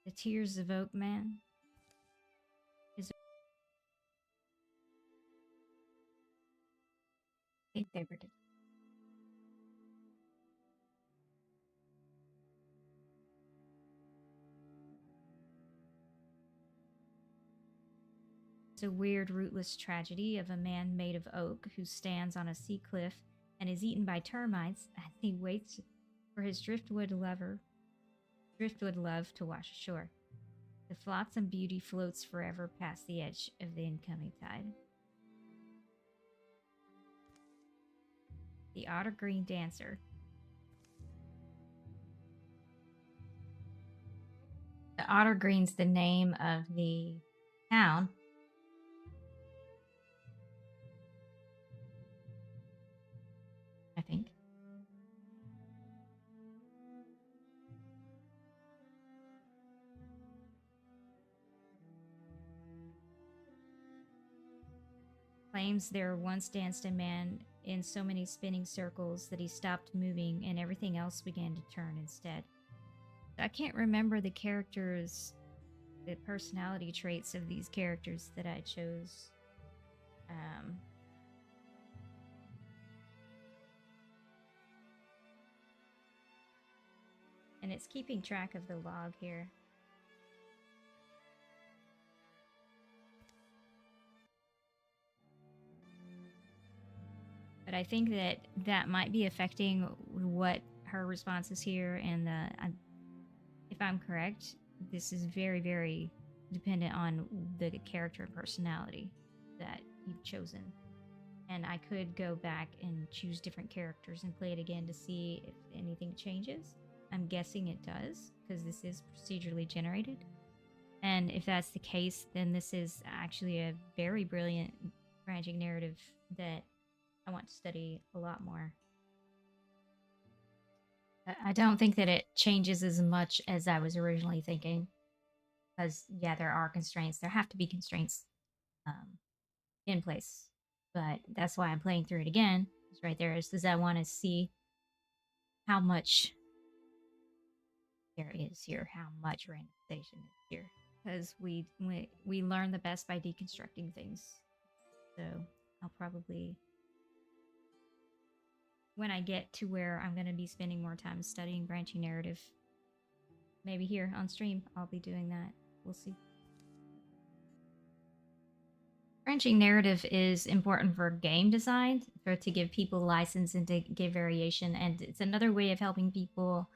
S1: The Tears of Oak Man is. I think they were. It's a weird, rootless tragedy of a man made of oak who stands on a sea cliff and is eaten by termites as he waits for his driftwood love to wash ashore. The flotsam beauty floats forever past the edge of the incoming tide. The Otter Green Dancer. The Otter Green's the name of the town. I think. Claims there once danced a man in so many spinning circles that he stopped moving and everything else began to turn instead. I can't remember the personality traits of these characters that I chose. And it's keeping track of the log here. But I think that might be affecting what her response is here. And if I'm correct, this is very, very dependent on the character and personality that you've chosen. And I could go back and choose different characters and play it again to see if anything changes. I'm guessing it does, because this is procedurally generated. And if that's the case, then this is actually a very brilliant branching narrative that I want to study a lot more. I don't think that it changes as much as I was originally thinking. Because, yeah, there are constraints. There have to be constraints in place. But that's why I'm playing through it again. It's right there. Is because I want to see how much there is here, how much randomization is here. Because we learn the best by deconstructing things. So I'll probably, when I get to where I'm going to be spending more time studying branching narrative, maybe here on stream, I'll be doing that. We'll see. Branching narrative is important for game design, to give people license and to give variation, and it's another way of helping people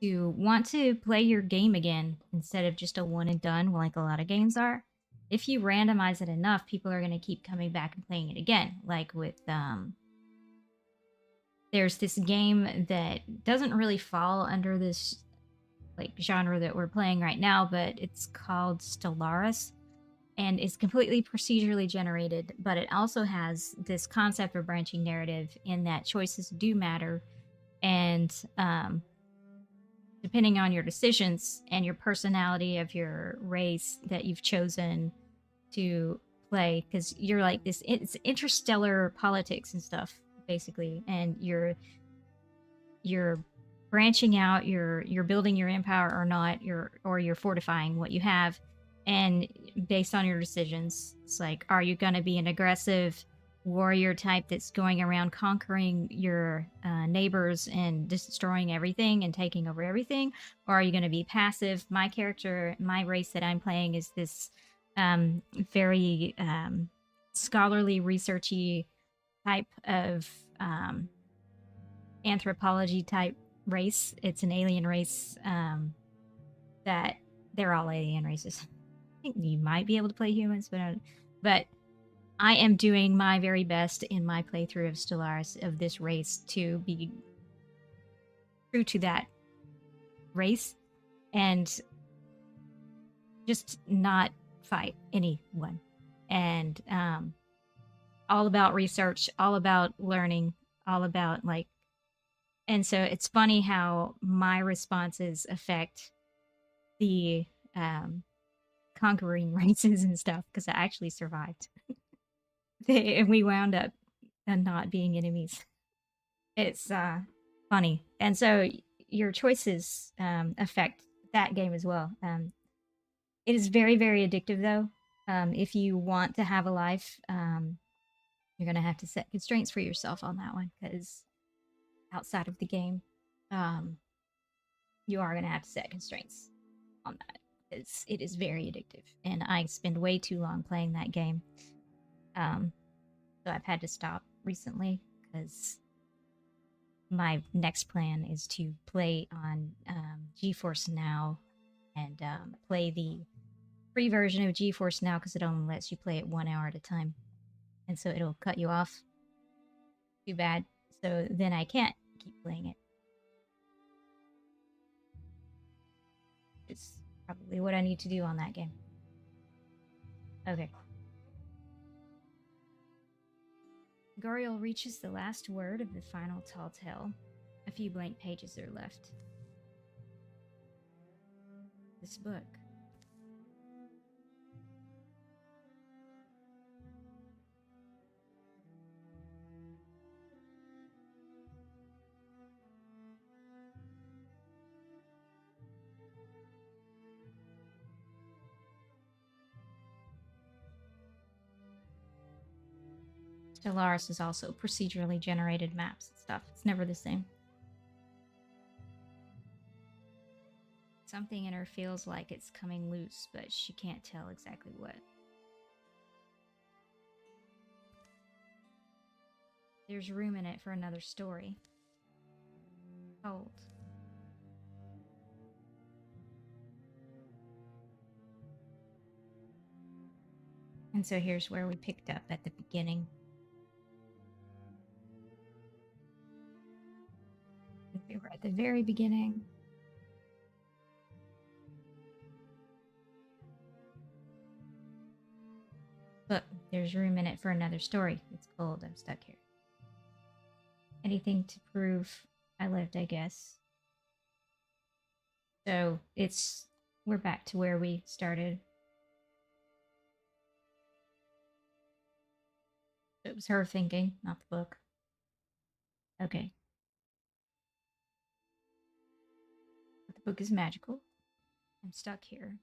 S1: to want to play your game again instead of just a one and done like a lot of games are. If you randomize it enough, people are going to keep coming back and playing it again. Like with there's this game that doesn't really fall under this like genre that we're playing right now, but it's called Stellaris. and is completely procedurally generated, but it also has this concept of branching narrative in that choices do matter, and depending on your decisions and your personality of your race that you've chosen to play, because you're like this, it's interstellar politics and stuff basically, and you're branching out, you're building your empire or not, you're fortifying what you have, and based on your decisions, it's like, are you going to be an aggressive warrior type that's going around conquering your neighbors and destroying everything and taking over everything, or are you going to be passive? My character, my race that I'm playing is this very scholarly, researchy type of anthropology type race. It's an alien race that they're all alien races. I think you might be able to play humans, but I am doing my very best in my playthrough of Stellaris of this race to be true to that race and just not fight anyone. And all about research, all about learning, all about like, and so it's funny how my responses affect the conquering races and stuff, because I actually survived. And we wound up not being enemies. It's funny. And so your choices affect that game as well. It is very, very addictive, though. If you want to have a life, you're going to have to set constraints for yourself on that one, because outside of the game, you are going to have to set constraints on that. It is very addictive, and I spend way too long playing that game. So I've had to stop recently because my next plan is to play on GeForce Now and play the free version of GeForce Now, because it only lets you play it 1 hour at a time, and so it'll cut you off. Too bad. So then I can't keep playing it. It's probably what I need to do on that game. Okay. Goriel reaches the last word of the final tall tale. A few blank pages are left. This book. Stellaris is also procedurally generated maps and stuff. It's never the same. Something in her feels like it's coming loose, but she can't tell exactly what. There's room in it for another story. Hold. And so here's where we picked up at the beginning. We were at the very beginning. Look, there's room in it for another story. It's cold. I'm stuck here. Anything to prove I lived, I guess. So we're back to where we started. It was her thinking, not the book. Okay. But the book is magical. I'm stuck here.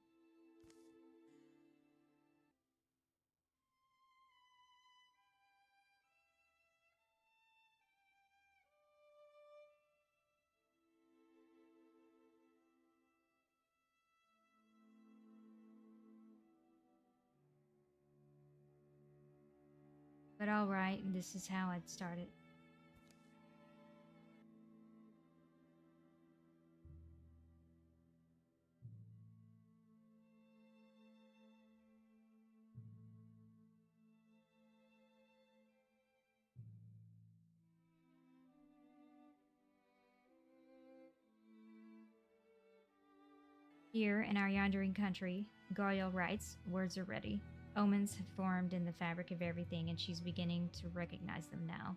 S1: But all right, this is how I'd started. Here in our yondering country, Goriel writes, words are ready. Omens have formed in the fabric of everything, and she's beginning to recognize them now.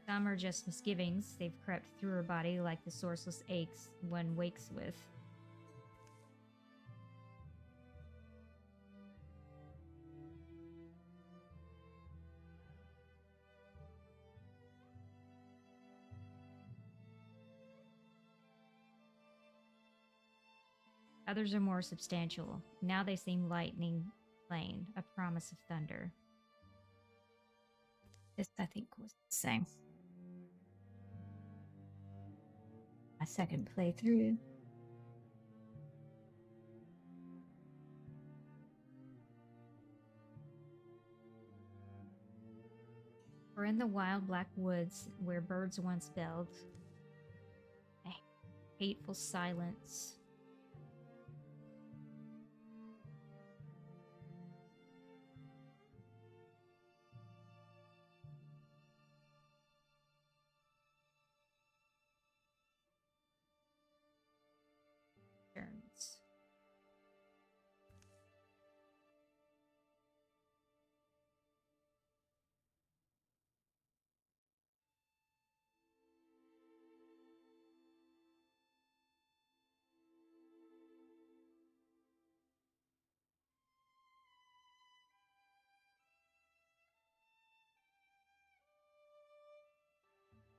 S1: Some are just misgivings. They've crept through her body like the sourceless aches one wakes with. Others are more substantial. Now they seem lightning plain, a promise of thunder. This, I think, was the same. My second playthrough. We're in the wild black woods where birds once built. A hateful silence. Turns.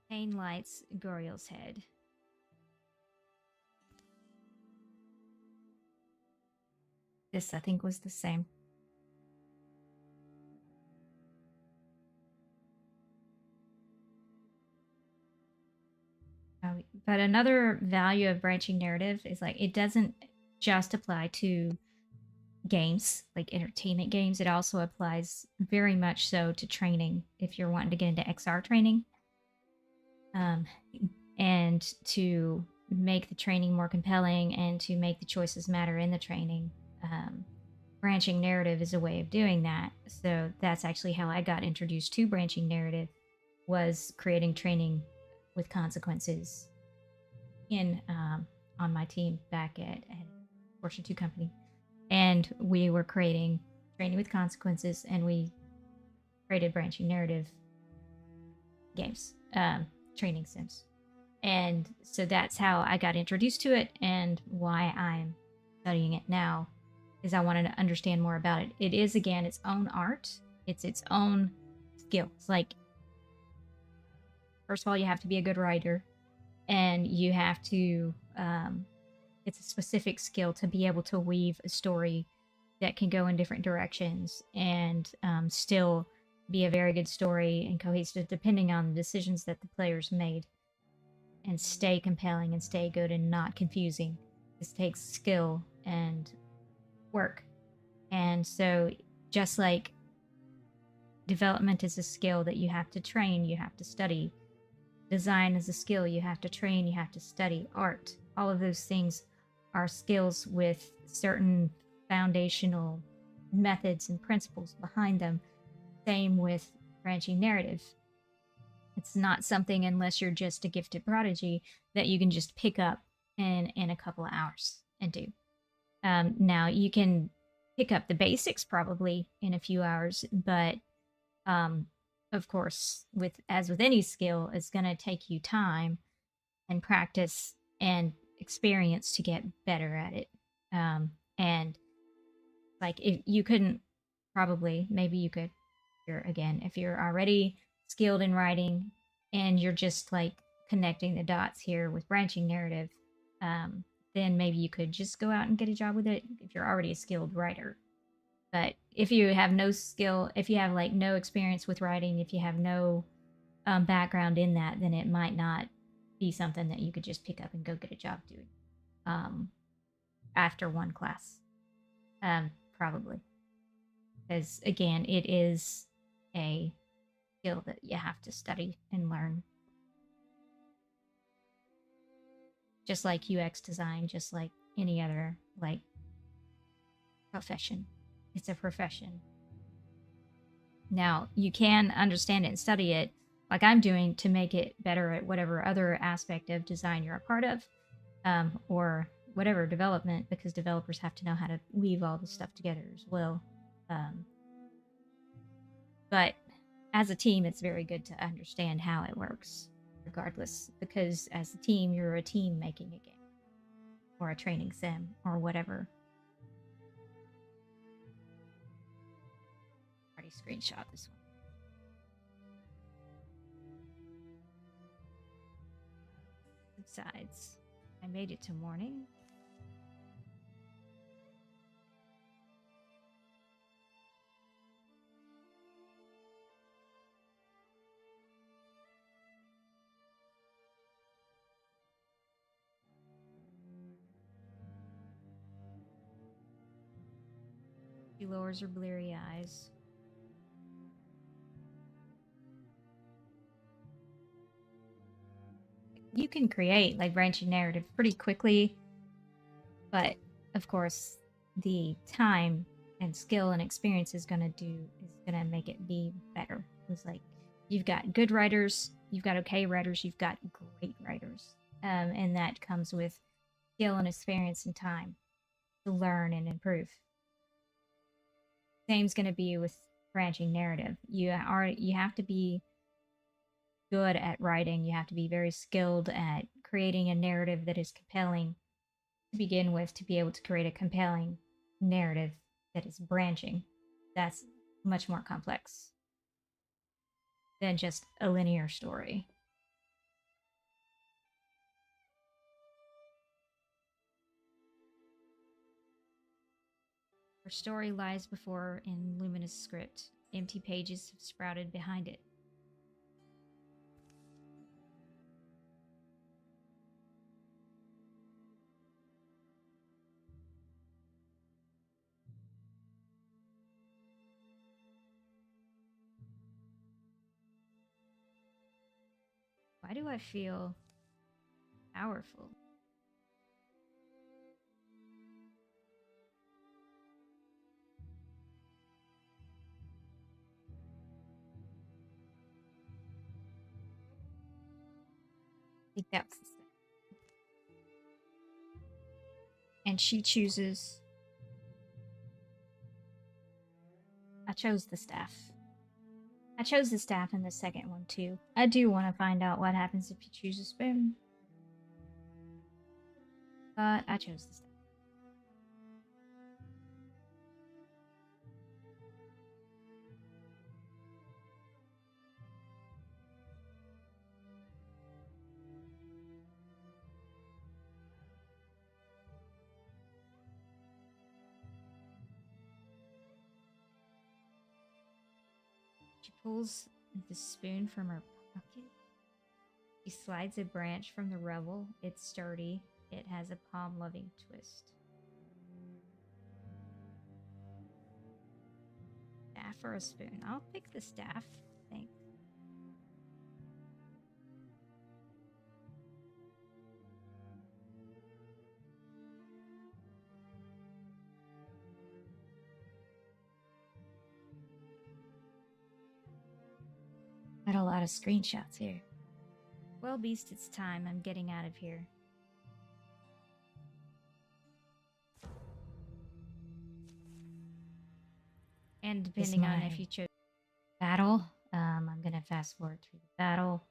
S1: Pain lights Goriel's head. This, I think, was the same. But another value of branching narrative is like it doesn't just apply to games, like entertainment games. It also applies very much so to training if you're wanting to get into XR training. And to make the training more compelling and to make the choices matter in the training. Branching narrative is a way of doing that. So that's actually how I got introduced to branching narrative, was creating training with consequences in on my team back at Fortune 2 company. And we were creating training with consequences, and we created branching narrative games, training sims. And so that's how I got introduced to it, and why I'm studying it now is I wanted to understand more about it. It is, again, its own art. It's its own skill. It's like, first of all, you have to be a good writer, and you have to, it's a specific skill to be able to weave a story that can go in different directions and still be a very good story and cohesive depending on the decisions that the players made, and stay compelling and stay good and not confusing. This takes skill and work. And so just like development is a skill that you have to train, you have to study. Design is a skill you have to train, you have to study. Art, all of those things are skills with certain foundational methods and principles behind them. Same with branching narrative. It's not something, unless you're just a gifted prodigy, that you can just pick up in a couple of hours and do. Now, you can pick up the basics probably in a few hours, but of course, as with any skill, it's going to take you time and practice and experience to get better at it. And like, if you couldn't, probably, maybe you could, if you're already skilled in writing and you're just like connecting the dots here with branching narrative, then maybe you could just go out and get a job with it if you're already a skilled writer. But if you have no skill, if you have like no experience with writing, if you have no background in that, then it might not be something that you could just pick up and go get a job doing after one class. Probably. Because again, it is a skill that you have to study and learn. Just like UX design, just like any other, like, profession. It's a profession. Now, you can understand it and study it, like I'm doing, to make it better at whatever other aspect of design you're a part of, or whatever development, because developers have to know how to weave all this stuff together as well. But as a team, it's very good to understand how it works, regardless, because as a team, you're a team making a game, or a training sim, or whatever. Already screenshot this one. Besides, I made it to morning. She lowers her bleary eyes. You can create like branching narrative pretty quickly, but of course, the time and skill and experience is gonna make it be better. It's like you've got good writers, you've got okay writers, you've got great writers, and that comes with skill and experience and time to learn and improve. Same's gonna be with branching narrative. You have to be good at writing. You have to be very skilled at creating a narrative that is compelling to begin with, to be able to create a compelling narrative that is branching. That's much more complex than just a linear story. Her story lies before in luminous script. Empty pages have sprouted behind it. Why do I feel powerful? I think that was the step. And she chooses. I chose the staff. I chose the staff in the second one too. I do want to find out what happens if you choose a spoon. But I chose the staff. She pulls the spoon from her pocket. She slides a branch from the revel. It's sturdy. It has a palm-loving twist. Staff or a spoon? I'll pick the staff. Thanks. Got a lot of screenshots here. Well, Beast, it's time. I'm getting out of here. And depending on if you chose battle, I'm gonna fast forward through the battle,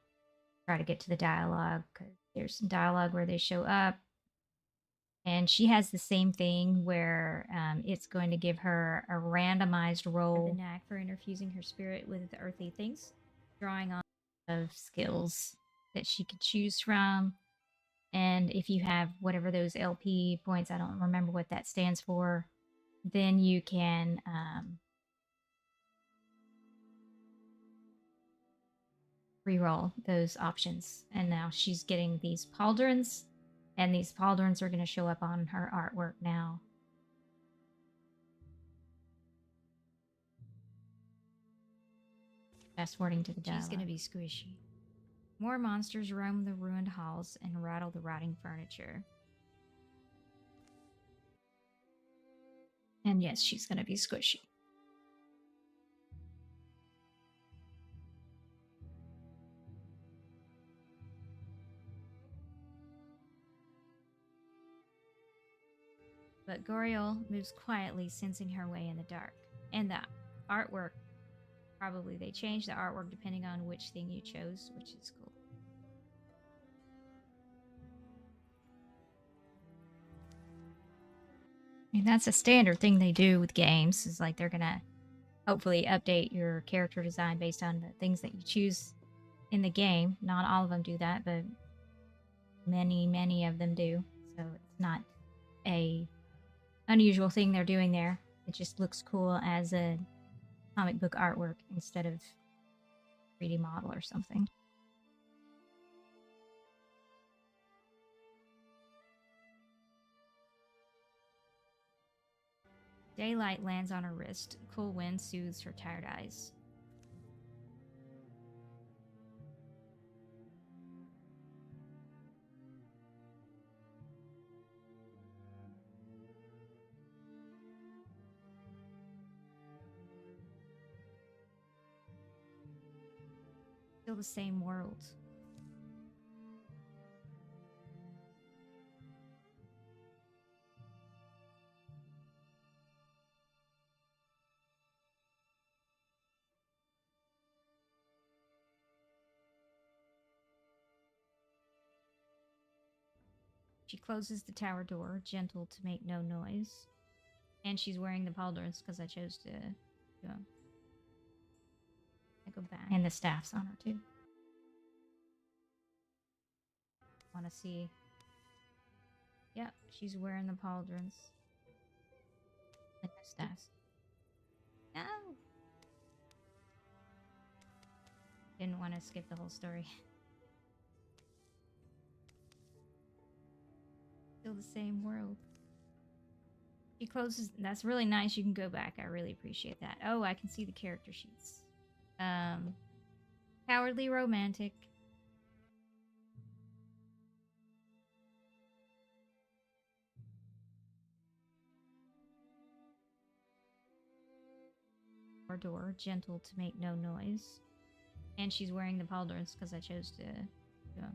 S1: try to get to the dialogue, because there's some dialogue where they show up. And she has the same thing where it's going to give her a randomized roll. The knack for interfusing her spirit with earthly things, drawing on of skills that she could choose from. And if you have whatever those LP points, I don't remember what that stands for, then you can reroll those options. And now she's getting these pauldrons, and these pauldrons are going to show up on her artwork now. Fast forwarding to the dialogue. She's going to be squishy. More monsters roam the ruined halls and rattle the rotting furniture. And yes, she's going to be squishy. But Goriel moves quietly, sensing her way in the dark. And the artwork, probably they changed the artwork depending on which thing you chose, which is cool. I mean, that's a standard thing they do with games, is like they're going to hopefully update your character design based on the things that you choose in the game. Not all of them do that, but many of them do. So it's not a unusual thing they're doing there. It just looks cool as a comic book artwork instead of 3D model or something. Daylight lands on her wrist. Cool wind soothes her tired eyes. Still the same world. She closes the tower door, gentle to make no noise. And she's wearing the pauldrons because I chose to go. I go back. And the staff's on her too. Want to see? Yep, she's wearing the pauldrons. And the staffs. No! Didn't want to skip the whole story. Still the same world. She closes. That's really nice. You can go back. I really appreciate that. Oh, I can see the character sheets. Cowardly romantic. Or door, gentle to make no noise. And she's wearing the pauldrons because I chose to go.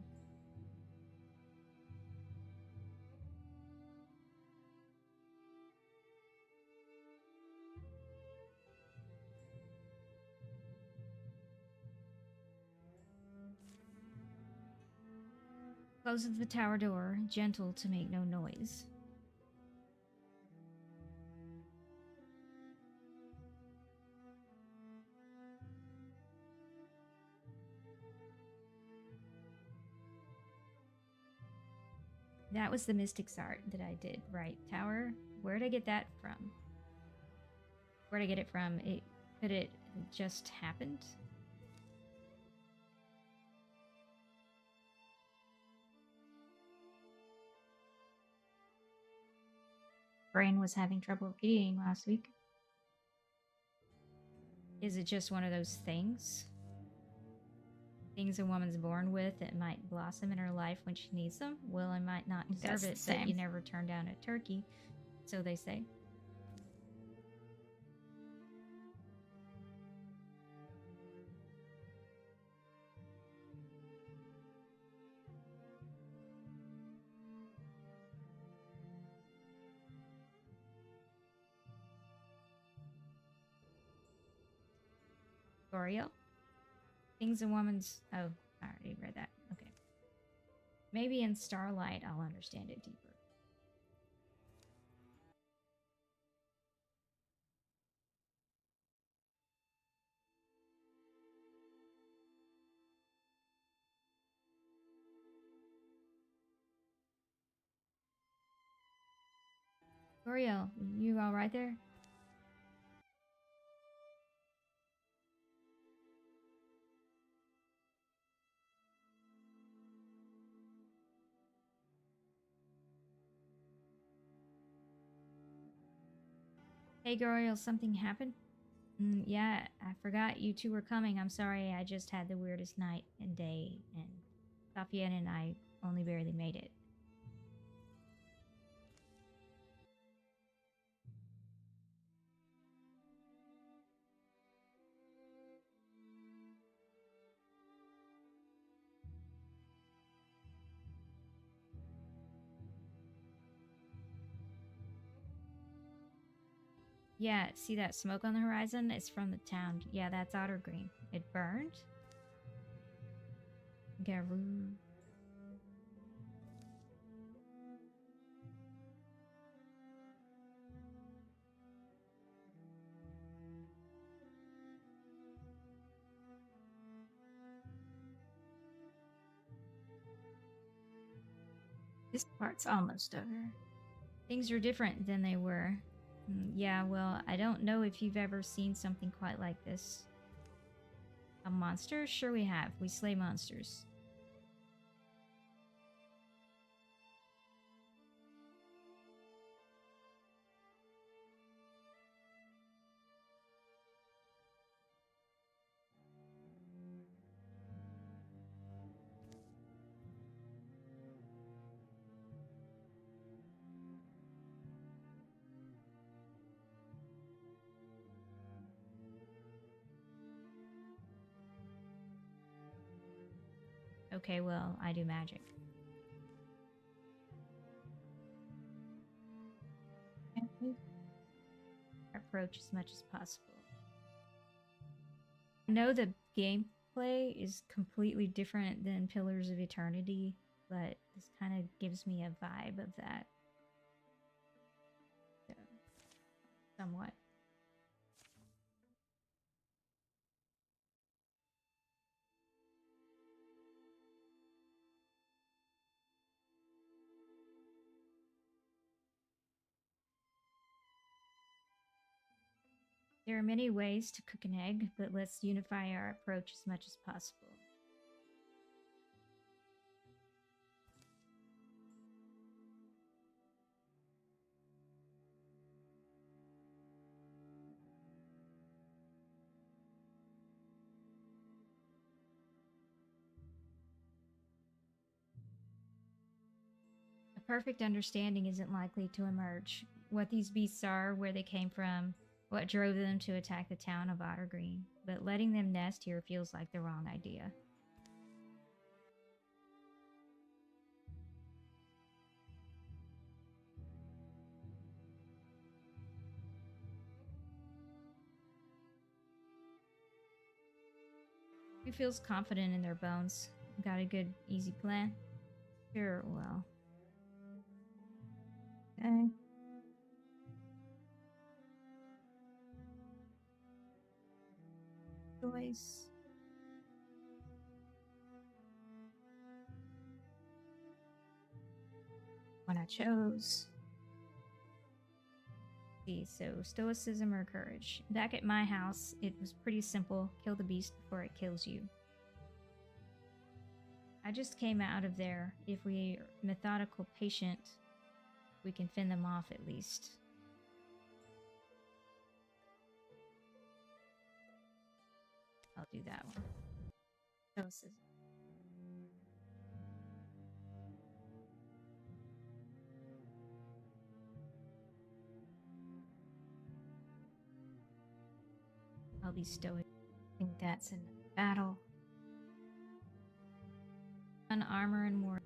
S1: Closes the tower door, gentle to make no noise. That was the Mystic's art that I did, right? Tower? Where'd I get that from? Where'd I get it from? Could it just happened? Brain was having trouble repeating last week. Is it just one of those things? Things a woman's born with that might blossom in her life when she needs them? Well, I might not deserve it, but you never turn down a turkey, so they say. Goriel? Things a woman's... Oh, I already read that. Okay. Maybe in Starlight I'll understand it deeper. Goriel, you all right there? Hey, Goriel, something happened? Yeah, I forgot you two were coming. I'm sorry, I just had the weirdest night and day, and Safian and I only barely made it. Yeah, see that smoke on the horizon? It's from the town. Yeah, that's Otter Green. It burned? Garoo. This part's almost over. Things are different than they were. Yeah, well, I don't know if you've ever seen something quite like this. A monster? Sure we have. We slay monsters. Okay, well, I do magic. Approach as much as possible. I know the gameplay is completely different than Pillars of Eternity, but this kind of gives me a vibe of that. So, somewhat. There are many ways to cook an egg, but let's unify our approach as much as possible. A perfect understanding isn't likely to emerge. What these beasts are, where they came from, what drove them to attack the town of Ottergreen, but letting them nest here feels like the wrong idea. Who feels confident in their bones? Got a good, easy plan? Sure, well. Okay. Choice. When I chose. See, so stoicism or courage. Back at my house, it was pretty simple. Kill the beast before it kills you. I just came out of there. If we are methodical, patient, we can fend them off at least. I'll do that one. Stoicism. I'll be stoic. I think that's in battle. On armor and more.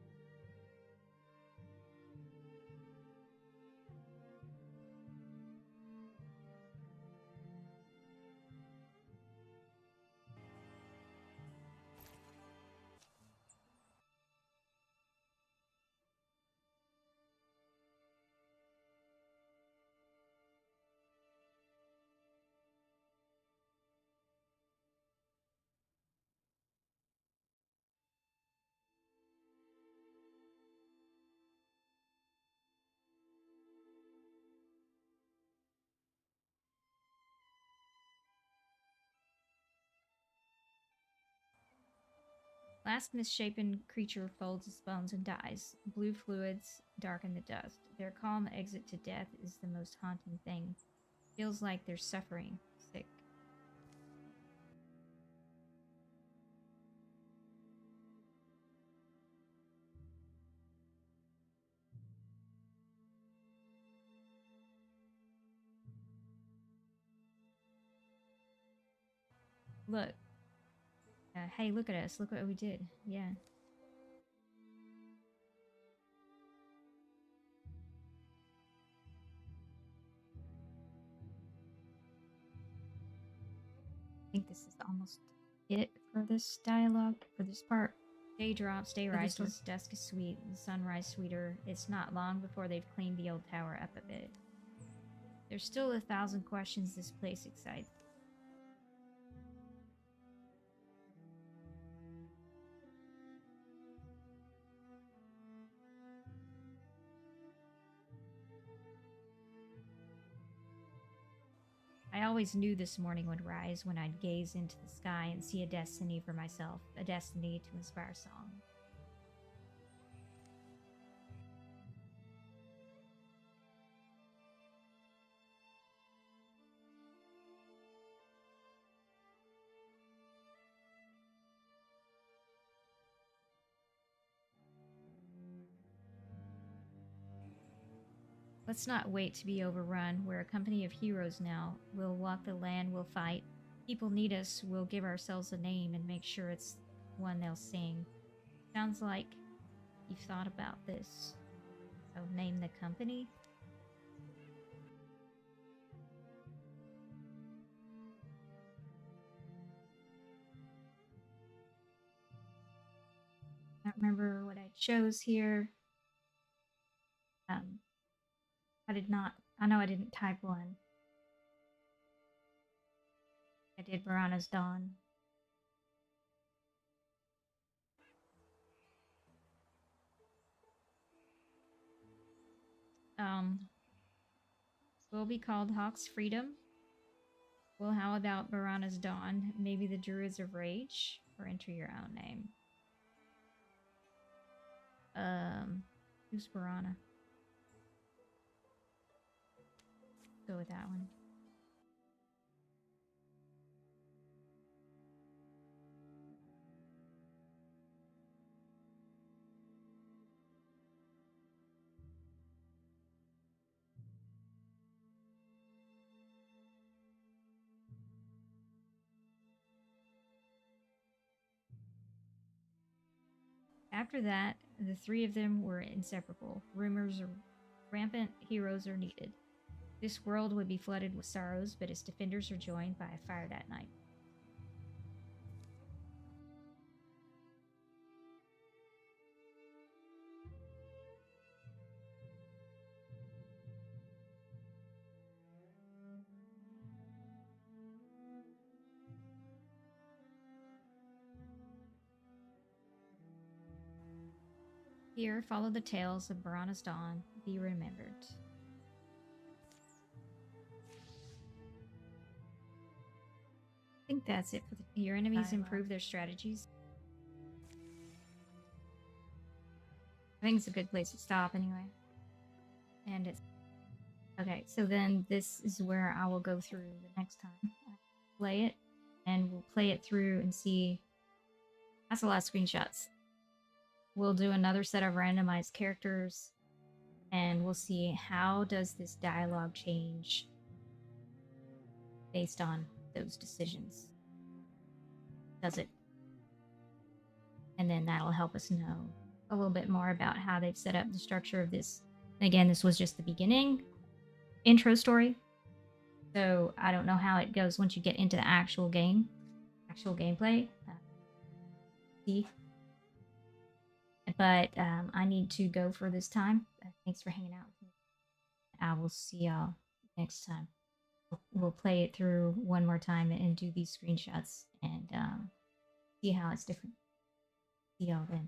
S1: Last misshapen creature folds its bones and dies. Blue fluids darken the dust. Their calm exit to death is the most haunting thing. Feels like they're suffering. Sick. Look. Hey, look at us. Look what we did. Yeah. think this is almost it for this dialogue, for this part. Day drops, day rises, dusk is sweet, the sunrise sweeter. It's not long before they've cleaned the old tower up a bit. There's still 1,000 questions this place excites. I always knew this morning would rise when I'd gaze into the sky and see a destiny for myself, a destiny to inspire song. Let's not wait to be overrun. We're a company of heroes now. We'll walk the land, we'll fight. People need us, we'll give ourselves a name and make sure it's one they'll sing. Sounds like you've thought about this. So name the company? I don't remember what I chose here. I did not. I know I didn't type one. I did Barana's Dawn. Will be called Hawk's Freedom. Well, how about Barana's Dawn? Maybe the Druids of Rage? Or enter your own name. Who's Barana? Go with that one. After that, the three of them were inseparable. Rumors are rampant, heroes are needed. This world would be flooded with sorrows, but its defenders are joined by a fire that night. Here, follow the tales of Barana's Dawn. Be remembered. I think that's it for your enemies improve their strategies. I think it's a good place to stop anyway. And it's okay, so then this is where I will go through the next time. Play it, and we'll play it through and see. That's a lot of screenshots. We'll do another set of randomized characters, and we'll see how does this dialogue change based on those decisions. Does it? And then that'll help us know a little bit more about how they've set up the structure of this. And again, this was just the beginning intro story. So I don't know how it goes once you get into the actual game, actual gameplay. See. But I need to go for this time. Thanks for hanging out with me. I will see y'all next time. We'll play it through one more time and do these screenshots and see how it's different. See y'all then.